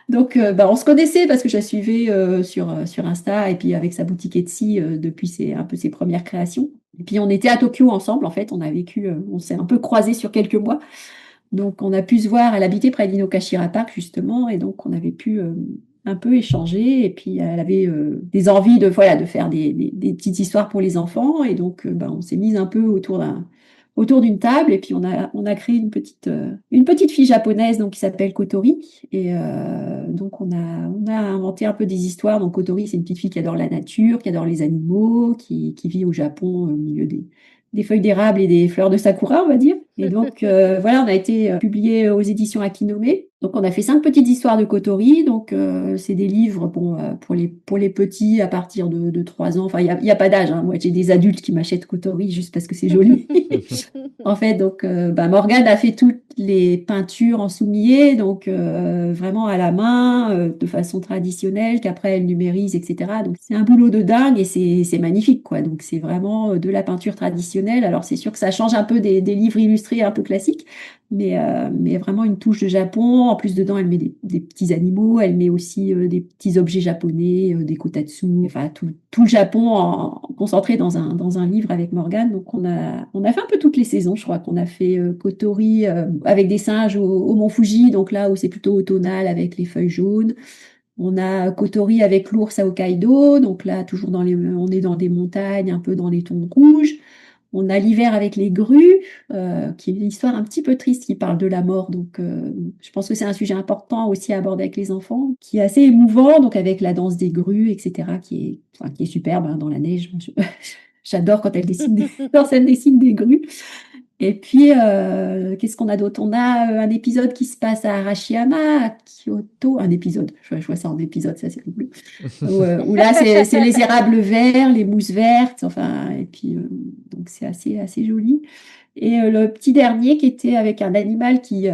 Donc bah, on se connaissait parce que je la suivais sur Insta et puis avec sa boutique Etsy depuis un peu ses premières créations. Et puis on était à Tokyo ensemble, en fait, on a vécu, on s'est un peu croisés sur quelques mois. Donc, on a pu se voir, elle habitait près d'Inokashira Park, justement, et donc on avait pu un peu échanger. Et puis, elle avait des envies voilà, de faire des petites histoires pour les enfants. Et donc, on s'est mis un peu autour d'une table. Et puis, on a créé une petite fille japonaise donc, qui s'appelle Kotori. Et donc, on a inventé un peu des histoires. Donc, Kotori, c'est une petite fille qui adore la nature, qui adore les animaux, qui vit au Japon, au milieu des feuilles d'érable et des fleurs de sakura, on va dire. Et donc, voilà, on a été publié aux éditions Akinome. Donc, on a fait 5 petites histoires de Kotori. Donc, c'est des livres bon, pour les petits à partir de 3 ans. Enfin, il y a pas d'âge, hein. Moi, j'ai des adultes qui m'achètent Kotori juste parce que c'est joli. En fait, donc, Morgane a fait toutes les peintures en soulier, donc vraiment à la main, de façon traditionnelle, qu'après elle numérise, etc. Donc, c'est un boulot de dingue et c'est magnifique, quoi. Donc, c'est vraiment de la peinture traditionnelle. Alors, c'est sûr que ça change un peu des livres illustrés un peu classiques, mais vraiment une touche de Japon. En plus, dedans, elle met des petits animaux, elle met aussi des petits objets japonais, des kotatsu, enfin, tout le Japon concentré dans un livre avec Morgane. Donc, on a fait un peu toutes les saisons. Je crois qu'on a fait Kotori avec des singes au Mont Fuji, donc là où c'est plutôt automnal avec les feuilles jaunes. On a Kotori avec l'ours à Hokkaido, donc là, toujours on est dans des montagnes, un peu dans les tons rouges. On a l'hiver avec les grues, qui est une histoire un petit peu triste qui parle de la mort. Donc, je pense que c'est un sujet important aussi à aborder avec les enfants, qui est assez émouvant, donc avec la danse des grues, etc., qui est superbe hein, dans la neige. J'adore quand quand elle dessine des grues. Et puis, qu'est-ce qu'on a d'autre? On a un épisode qui se passe à Arashiyama, à Kyoto. Un épisode, je vois ça en épisode, ça c'est rigolo. Où là, c'est les érables verts, les mousses vertes, enfin, et puis, donc c'est assez joli. Et le petit dernier qui était avec un animal qui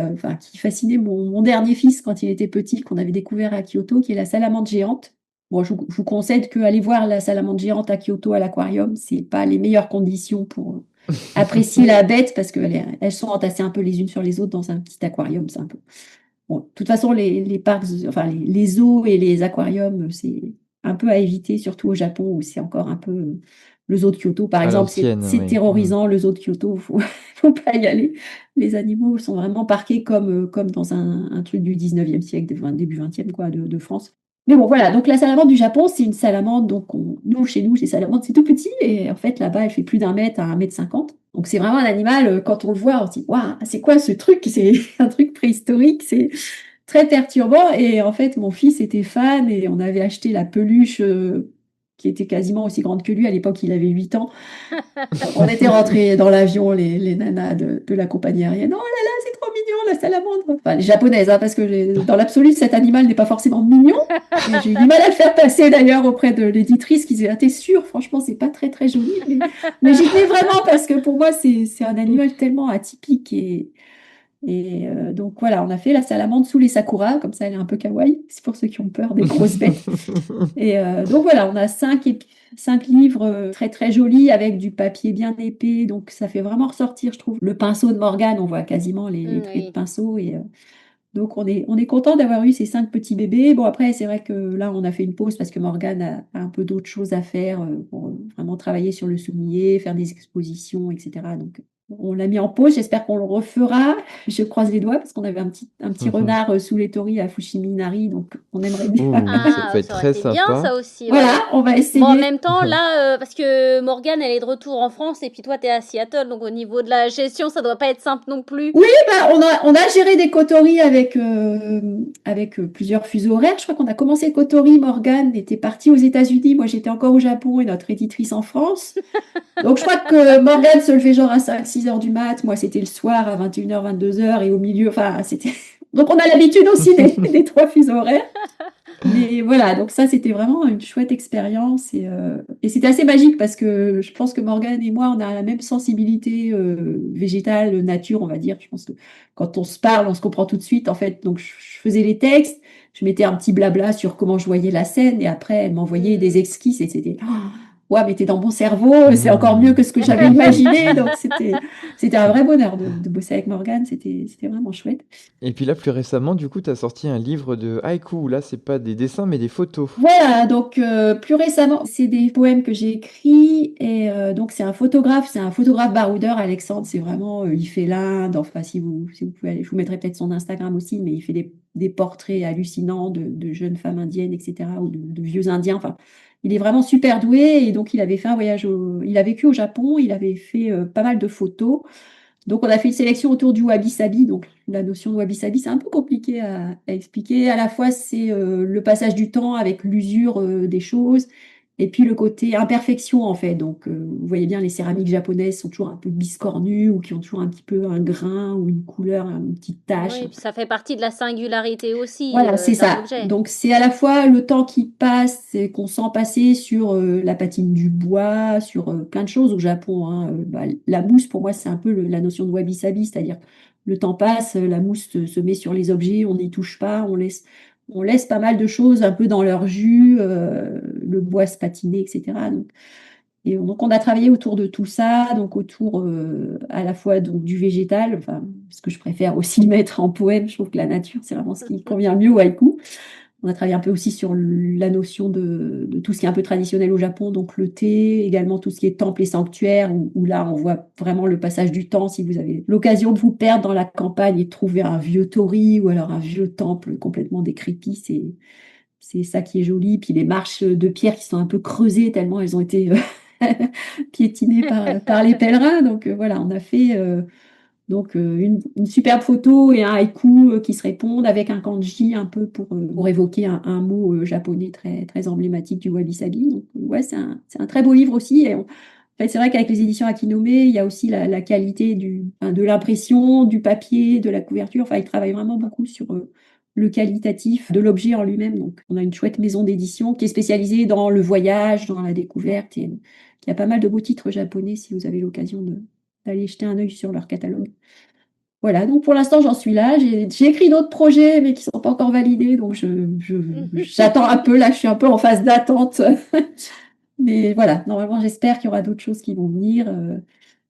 fascinait mon dernier fils quand il était petit, qu'on avait découvert à Kyoto, qui est la salamandre géante. Bon, je vous conseille qu'aller voir la salamandre géante à Kyoto à l'aquarium, c'est pas les meilleures conditions pour apprécier la bête parce qu'elles sont entassées un peu les unes sur les autres dans un petit aquarium. C'est un peu. Bon, de toute façon, les parcs, enfin les zoos et les aquariums, c'est un peu à éviter, surtout au Japon où c'est encore un peu Le zoo de Kyoto, par À exemple, l'ancienne, c'est oui. Mm. terrorisant. Le zoo de Kyoto, faut pas y aller. Les animaux sont vraiment parqués comme dans un truc du 19e siècle, début 20e, quoi, de France. Mais bon, voilà. Donc, la salamandre du Japon, c'est une salamandre. Donc, nous, chez nous, ces salamandres, c'est tout petit. Et en fait, là-bas, elle fait plus d'1 mètre à 1,50 m. Donc, c'est vraiment un animal, quand on le voit, on se dit, waouh, c'est quoi ce truc? C'est un truc préhistorique. C'est très perturbant. Et en fait, mon fils était fan et on avait acheté la peluche qui était quasiment aussi grande que lui. À l'époque, il avait 8 ans. On était rentrés dans l'avion, les nanas de la compagnie aérienne. Oh là là, c'est trop mignon, la salamandre. Enfin, les japonaises, hein, parce que dans l'absolu, cet animal n'est pas forcément mignon. Et j'ai eu du mal à le faire passer d'ailleurs auprès de l'éditrice qui disait, ah, t'es sûre, franchement, c'est pas très très joli. Mais j'y tenais vraiment parce que pour moi, c'est un animal tellement atypique et donc voilà, on a fait la salamandre sous les sakuras, comme ça elle est un peu kawaii, c'est pour ceux qui ont peur des grosses bêtes. Et donc voilà, on a 5 livres très très jolis avec du papier bien épais, donc ça fait vraiment ressortir, je trouve, le pinceau de Morgane, on voit quasiment les traits de Oui. pinceau. Et donc on est content d'avoir eu ces 5 petits bébés. Bon après, c'est vrai que là, on a fait une pause parce que Morgane a un peu d'autres choses à faire pour vraiment travailler sur le soulier, faire des expositions, etc. Donc on l'a mis en pause, j'espère qu'on le refera. Je croise les doigts parce qu'on avait un petit renard sous les tories à Fushimi-Inari, donc on aimerait bien. Ouh, ça peut Ah, être ça aurait très été bien sympa. ça aussi, ouais. Voilà, on va Bon, en essayer. même temps, là, parce que Morgane, elle est de retour en France et puis toi, t'es à Seattle, donc au niveau de la gestion, ça doit pas être simple non plus. Oui, bah, on a géré des coteries avec plusieurs fuseaux horaires. Je crois qu'on a commencé coterie. Morgane était partie aux États-Unis. Moi, j'étais encore au Japon et notre éditrice en France. Donc, je crois que Morgane se levait genre à 5, 6 heures du mat. Moi, c'était le soir à 21 h, 22 h et au milieu. Enfin, c'était. Donc, on a l'habitude aussi des 3 fuseaux horaires. Mais voilà, donc ça, c'était vraiment une chouette expérience et c'était assez magique parce que je pense que Morgane et moi, on a la même sensibilité végétale, nature, on va dire. Je pense que quand on se parle, on se comprend tout de suite, en fait. Donc, je faisais les textes, je mettais un petit blabla sur comment je voyais la scène et après, elle m'envoyait des Hmm. esquisses et c'était, ouais, mais t'es dans mon cerveau, c'est encore mieux Hmm. que ce que j'avais imaginé. Donc, c'était un vrai bonheur de bosser avec Morgane, c'était vraiment chouette. Et puis là, plus récemment, du coup, tu as sorti un livre de haïku. Là, c'est pas des dessins, mais des photos. Voilà, donc plus récemment, c'est des poèmes que j'ai écrits et donc c'est un photographe baroudeur, Alexandre, c'est vraiment, il fait l'Inde, enfin si vous pouvez aller, je vous mettrai peut-être son Instagram aussi, mais il fait des portraits hallucinants de jeunes femmes indiennes, etc., ou de vieux Indiens, enfin, il est vraiment super doué et donc il avait fait un voyage, il a vécu au Japon, il avait fait pas mal de photos. Donc, on a fait une sélection autour du wabi-sabi. Donc, la notion de wabi-sabi, c'est un peu compliqué à expliquer. À la fois, c'est le passage du temps avec l'usure des choses, et puis le côté imperfection, en fait. Donc, vous voyez bien, les céramiques japonaises sont toujours un peu biscornues, ou qui ont toujours un petit peu un grain, ou une couleur, une petite tache. Oui, puis ça fait partie de la singularité aussi Voilà, c'est d'un ça. objet. Donc, c'est à la fois le temps qui passe et qu'on sent passer sur la patine du bois, sur plein de choses au Japon, hein. Bah, la mousse, pour moi, c'est un peu la notion de wabi-sabi, c'est-à-dire le temps passe, la mousse se met sur les objets, on n'y touche pas, on laisse pas mal de choses un peu dans leur jus, le bois se patiner, etc. Et donc, on a travaillé autour de tout ça, donc autour à la fois donc, du végétal, enfin, ce que je préfère aussi mettre en poème. Je trouve que la nature, c'est vraiment ce qui convient le mieux au haïku. On a travaillé un peu aussi sur la notion de tout ce qui est un peu traditionnel au Japon, donc le thé, également tout ce qui est temple et sanctuaire, où là, on voit vraiment le passage du temps. Si vous avez l'occasion de vous perdre dans la campagne et de trouver un vieux torii ou alors un vieux temple complètement décrépit, c'est ça qui est joli. Puis les marches de pierre qui sont un peu creusées tellement elles ont été piétinées par les pèlerins. Donc voilà, on a fait une superbe photo et un haïku qui se répondent avec un kanji un peu pour évoquer un mot japonais très, très emblématique du wabi-sabi. Donc ouais, c'est un très beau livre aussi. Et en fait, c'est vrai qu'avec les éditions Akinome, il y a aussi la qualité de l'impression, du papier, de la couverture. Enfin, ils travaillent vraiment beaucoup sur le qualitatif de l'objet en lui-même. Donc, on a une chouette maison d'édition qui est spécialisée dans le voyage, dans la découverte et qui a pas mal de beaux titres japonais si vous avez l'occasion d'aller jeter un œil sur leur catalogue. Voilà, donc pour l'instant, j'en suis là. J'ai écrit d'autres projets, mais qui ne sont pas encore validés. Donc, j'attends un peu. Là, je suis un peu en phase d'attente. Mais voilà, normalement, j'espère qu'il y aura d'autres choses qui vont venir.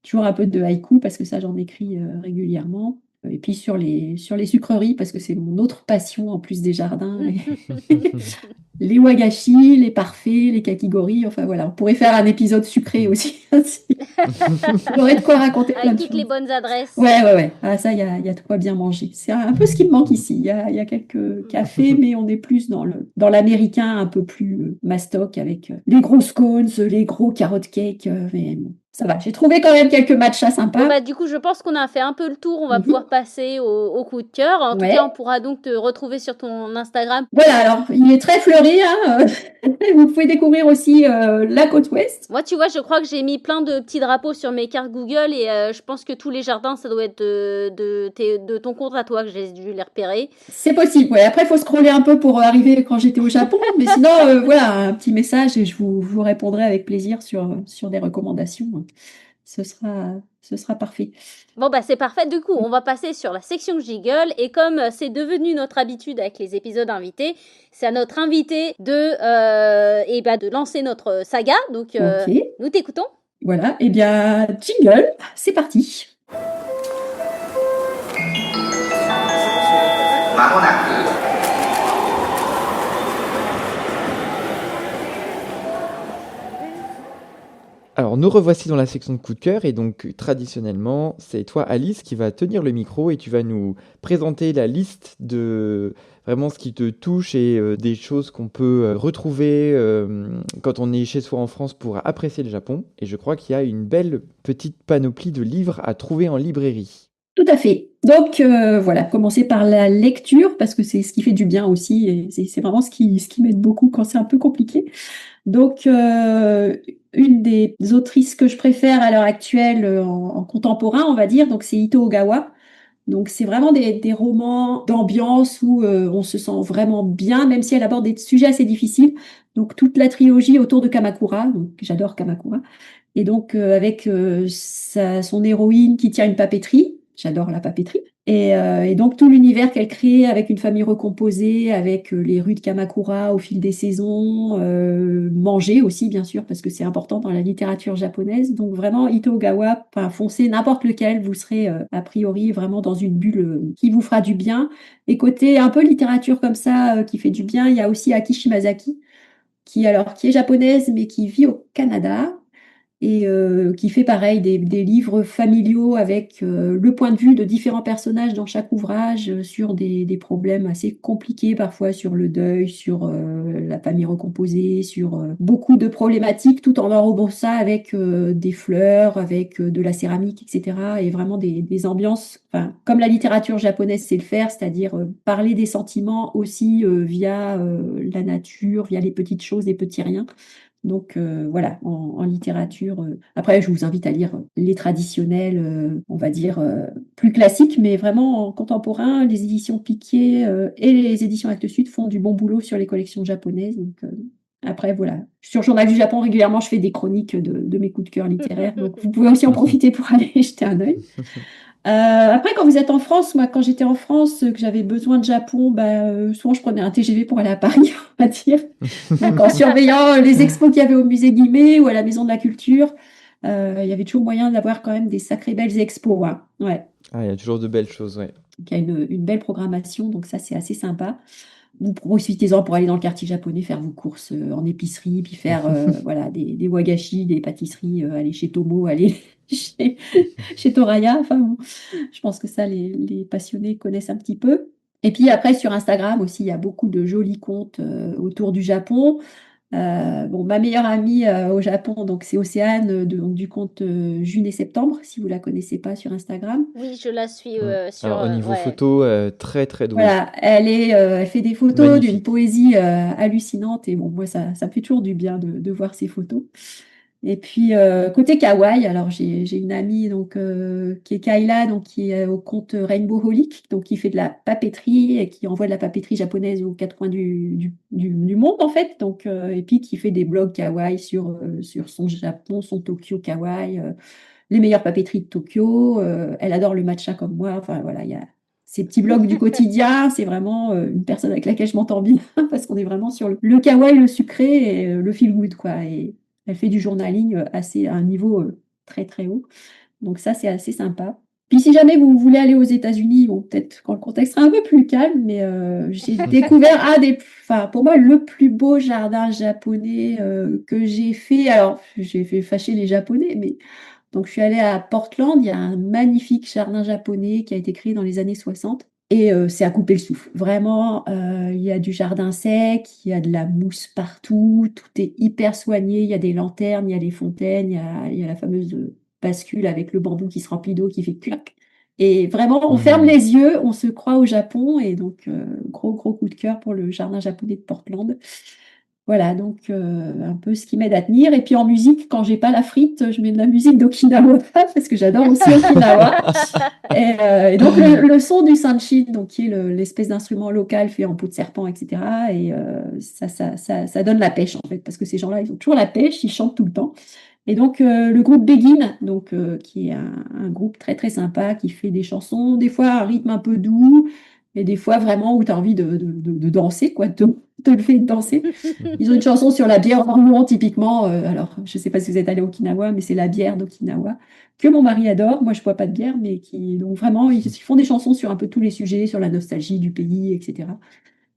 Toujours un peu de haïku, parce que ça, j'en écris régulièrement. Et puis sur les sucreries, parce que c'est mon autre passion en plus des jardins. Les wagashi, les parfaits, les kakigori, enfin voilà, on pourrait faire un épisode sucré aussi. Il y aurait de quoi raconter plein Avec de toutes les choses. bonnes adresses. Ouais. Ah, ça, il y a de quoi bien manger. C'est un peu ce qui me manque ici. Il y a quelques cafés, mais on est plus dans l'américain un peu plus mastoc avec les grosses cones, les gros carrot cake. Mais bon, ça va. J'ai trouvé quand même quelques matchas Bon, sympas. bah, du coup, je pense qu'on a fait un peu le tour. On va Mhm. pouvoir passer au coup de cœur. En tout cas, on Ouais. pourra donc te retrouver sur ton Instagram. Voilà, alors, il est très fleuri, hein. Vous pouvez découvrir aussi la côte ouest. Moi, tu vois, je crois que j'ai mis plein de petits drapeaux sur mes cartes Google et je pense que tous les jardins, ça doit être de ton compte à toi que j'ai dû les repérer. C'est possible, ouais. Après, il faut scroller un peu pour arriver quand j'étais au Japon. Mais sinon, voilà, un petit message et je vous répondrai avec plaisir sur des recommandations. Ce sera parfait. Bon, bah, c'est parfait. Du coup, on va passer sur la section Giggle. Et comme c'est devenu notre habitude avec les épisodes invités, c'est à notre invité de lancer notre saga. Donc, Ok, nous t'écoutons. voilà. Eh bien, jingle, c'est parti. まもなく Alors, nous revoici dans la section de coup de cœur et donc traditionnellement, c'est toi Alice qui va tenir le micro et tu vas nous présenter la liste de vraiment ce qui te touche et des choses qu'on peut retrouver quand on est chez soi en France pour apprécier le Japon. Et je crois qu'il y a une belle petite panoplie de livres à trouver en librairie. Tout à fait. Donc, voilà, commencer par la lecture, parce que c'est ce qui fait du bien aussi, et c'est vraiment ce qui m'aide beaucoup quand c'est un peu compliqué. Donc, une des autrices que je préfère à l'heure actuelle en contemporain, on va dire, donc c'est Ito Ogawa. Donc, c'est vraiment des romans d'ambiance où on se sent vraiment bien, même si elle aborde des sujets assez difficiles. Donc, toute la trilogie autour de Kamakura, donc j'adore Kamakura. Et donc, avec son héroïne qui tient une papeterie, j'adore la papeterie. Et donc, tout l'univers qu'elle crée avec une famille recomposée, avec les rues de Kamakura au fil des saisons, manger aussi, bien sûr, parce que c'est important dans la littérature japonaise. Donc, vraiment, Ito Ogawa, enfin, foncez n'importe lequel, vous serez a priori vraiment dans une bulle qui vous fera du bien. Et côté un peu littérature comme ça, qui fait du bien, il y a aussi Aki Shimazaki, qui est japonaise, mais qui vit au Canada et qui fait pareil des livres familiaux avec le point de vue de différents personnages dans chaque ouvrage sur des problèmes assez compliqués, parfois sur le deuil, sur la famille recomposée, sur beaucoup de problématiques, tout en enrobant ça avec des fleurs, avec de la céramique, etc. Et vraiment des ambiances, enfin, comme la littérature japonaise sait le faire, c'est-à-dire parler des sentiments aussi via la nature, via les petites choses, les petits riens. Donc voilà, en littérature. Après, je vous invite à lire les traditionnels, on va dire, plus classiques, mais vraiment en contemporain, les éditions Piquet et les éditions Actes Sud font du bon boulot sur les collections japonaises. Donc, après, voilà. Sur Journal du Japon, régulièrement, je fais des chroniques de mes coups de cœur littéraires. Donc, vous pouvez aussi en profiter pour aller jeter un œil. Après, quand vous êtes en France, moi, quand j'étais en France, que j'avais besoin de Japon, souvent je prenais un TGV pour aller à Paris, on va dire. Donc, en surveillant les expos qu'il y avait au musée Guimet ou à la Maison de la Culture, il y avait toujours moyen d'avoir quand même des sacrées belles expos, hein. Ouais. Ah, il y a toujours de belles choses, ouais. Donc, il y a une belle programmation, donc ça, c'est assez sympa. Vous profitez-en pour aller dans le quartier japonais, faire vos courses en épicerie, puis faire voilà, des wagashi, des pâtisseries, aller chez Tomo, aller chez Toraya. Enfin, bon, je pense que ça, les passionnés connaissent un petit peu. Et puis après, sur Instagram aussi, il y a beaucoup de jolis comptes autour du Japon. Bon, ma meilleure amie au Japon, donc c'est Océane, donc, du compte June et Septembre, si vous la connaissez pas sur Instagram. Oui, je la suis sur. Alors, au niveau Ouais. photo, très très douée. Voilà, elle fait des photos d'une Magnifique. poésie hallucinante et bon, moi ça me fait toujours du bien de voir ces photos. Et puis côté kawaii, alors j'ai une amie donc qui est Kayla, donc qui est au compte Rainbow Holic, donc qui fait de la papeterie et qui envoie de la papeterie japonaise aux quatre coins du monde en fait. Donc et puis qui fait des blogs kawaii sur son Japon, son Tokyo kawaii, les meilleures papeteries de Tokyo. Elle adore le matcha comme moi. Enfin voilà, il y a ces petits blogs du quotidien. C'est vraiment une personne avec laquelle je m'entends bien parce qu'on est vraiment sur le kawaii, le sucré et le feel good quoi. Et elle fait du journaling à un niveau très très haut. Donc ça, c'est assez sympa. Puis si jamais vous voulez aller aux États-Unis, bon, peut-être quand le contexte sera un peu plus calme, mais j'ai découvert pour moi, le plus beau jardin japonais que j'ai fait. Alors, j'ai fait fâcher les Japonais, mais donc je suis allée à Portland. Il y a un magnifique jardin japonais qui a été créé dans les années 60. Et c'est à couper le souffle. Vraiment, il y a du jardin sec, il y a de la mousse partout, tout est hyper soigné, il y a des lanternes, il y a les fontaines, il y a la fameuse bascule avec le bambou qui se remplit d'eau qui fait clac. Et vraiment, on ferme les yeux, on se croit au Japon. Et donc, gros, gros coup de cœur pour le jardin japonais de Portland. Voilà, donc un peu ce qui m'aide à tenir. Et puis en musique, quand j'ai pas la frite, je mets de la musique d'Okinawa parce que j'adore aussi Okinawa. Et donc le son du sanshin, donc qui est l'espèce d'instrument local fait en peau de serpent, etc. Et ça donne la pêche en fait, parce que ces gens-là, ils ont toujours la pêche, ils chantent tout le temps. Et donc le groupe Begin, donc qui est un groupe très très sympa, qui fait des chansons, des fois à un rythme un peu doux, et des fois vraiment où tu as envie de danser, quoi, de le fait de danser. Ils ont une chanson sur la bière Rouen, typiquement. Alors, je ne sais pas si vous êtes allé à Okinawa, mais c'est la bière d'Okinawa que mon mari adore. Moi, je ne bois pas de bière, mais donc vraiment, ils font des chansons sur un peu tous les sujets, sur la nostalgie du pays, etc.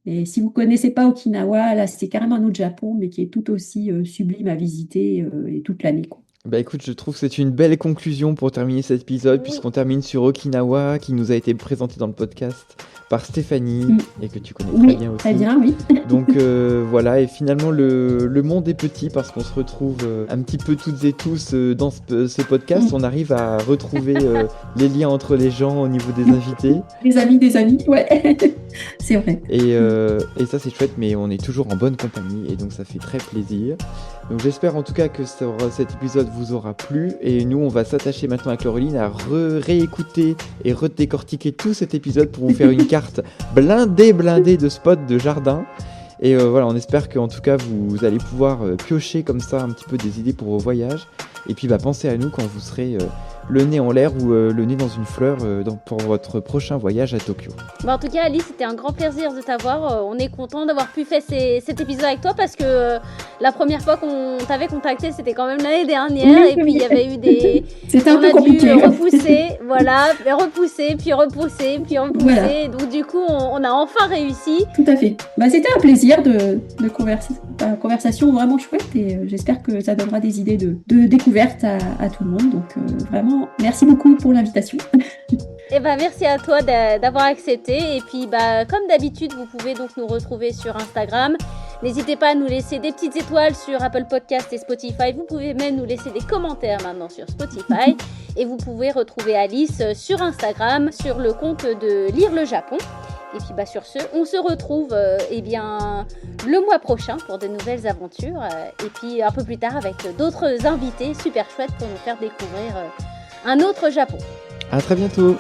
Et si vous ne connaissez pas Okinawa, là, c'est carrément un autre Japon, mais qui est tout aussi sublime à visiter et toute l'année, quoi. Bah écoute, je trouve que c'est une belle conclusion pour terminer cet épisode, Oui. puisqu'on termine sur Okinawa, qui nous a été présenté dans le podcast par Stéphanie, et que tu connais très bien aussi. Très bien, oui. Donc voilà, et finalement le monde est petit parce qu'on se retrouve un petit peu toutes et tous dans ce podcast. On arrive à retrouver les liens entre les gens au niveau des invités. Des amis, ouais. C'est vrai. Et ça c'est chouette, mais on est toujours en bonne compagnie et donc ça fait très plaisir. Donc j'espère en tout cas que cet épisode vous aura plu, et nous on va s'attacher maintenant avec Laureline à réécouter et redécortiquer tout cet épisode pour vous faire une carte blindée de spots de jardin. Et voilà, on espère qu'en tout cas vous allez pouvoir piocher comme ça un petit peu des idées pour vos voyages. Et puis pensez à nous quand vous serez le nez en l'air ou le nez dans une fleur pour votre prochain voyage à Tokyo. En tout cas, Alice, c'était un grand plaisir de t'avoir. On est content d'avoir pu faire cet épisode avec toi, parce que la première fois qu'on t'avait contacté, c'était quand même l'année dernière. Et puis il y avait eu des... C'était un peu compliqué. On a dû repousser, voilà, puis repousser. Voilà. Donc du coup, on a enfin réussi. Tout à fait. C'était un plaisir de conversation vraiment chouette, et j'espère que ça donnera des idées de découverte à tout le monde. Donc vraiment, merci beaucoup pour l'invitation. Et merci à toi d'avoir accepté. Et puis comme d'habitude, vous pouvez donc nous retrouver sur Instagram. N'hésitez pas à nous laisser des petites étoiles sur Apple Podcast et Spotify. Vous pouvez même nous laisser des commentaires maintenant sur Spotify. Et vous pouvez retrouver Alice sur Instagram, sur le compte de Lire le Japon. Et puis sur ce, on se retrouve le mois prochain pour de nouvelles aventures. Et puis un peu plus tard avec d'autres invités super chouettes pour nous faire découvrir un autre Japon. À très bientôt.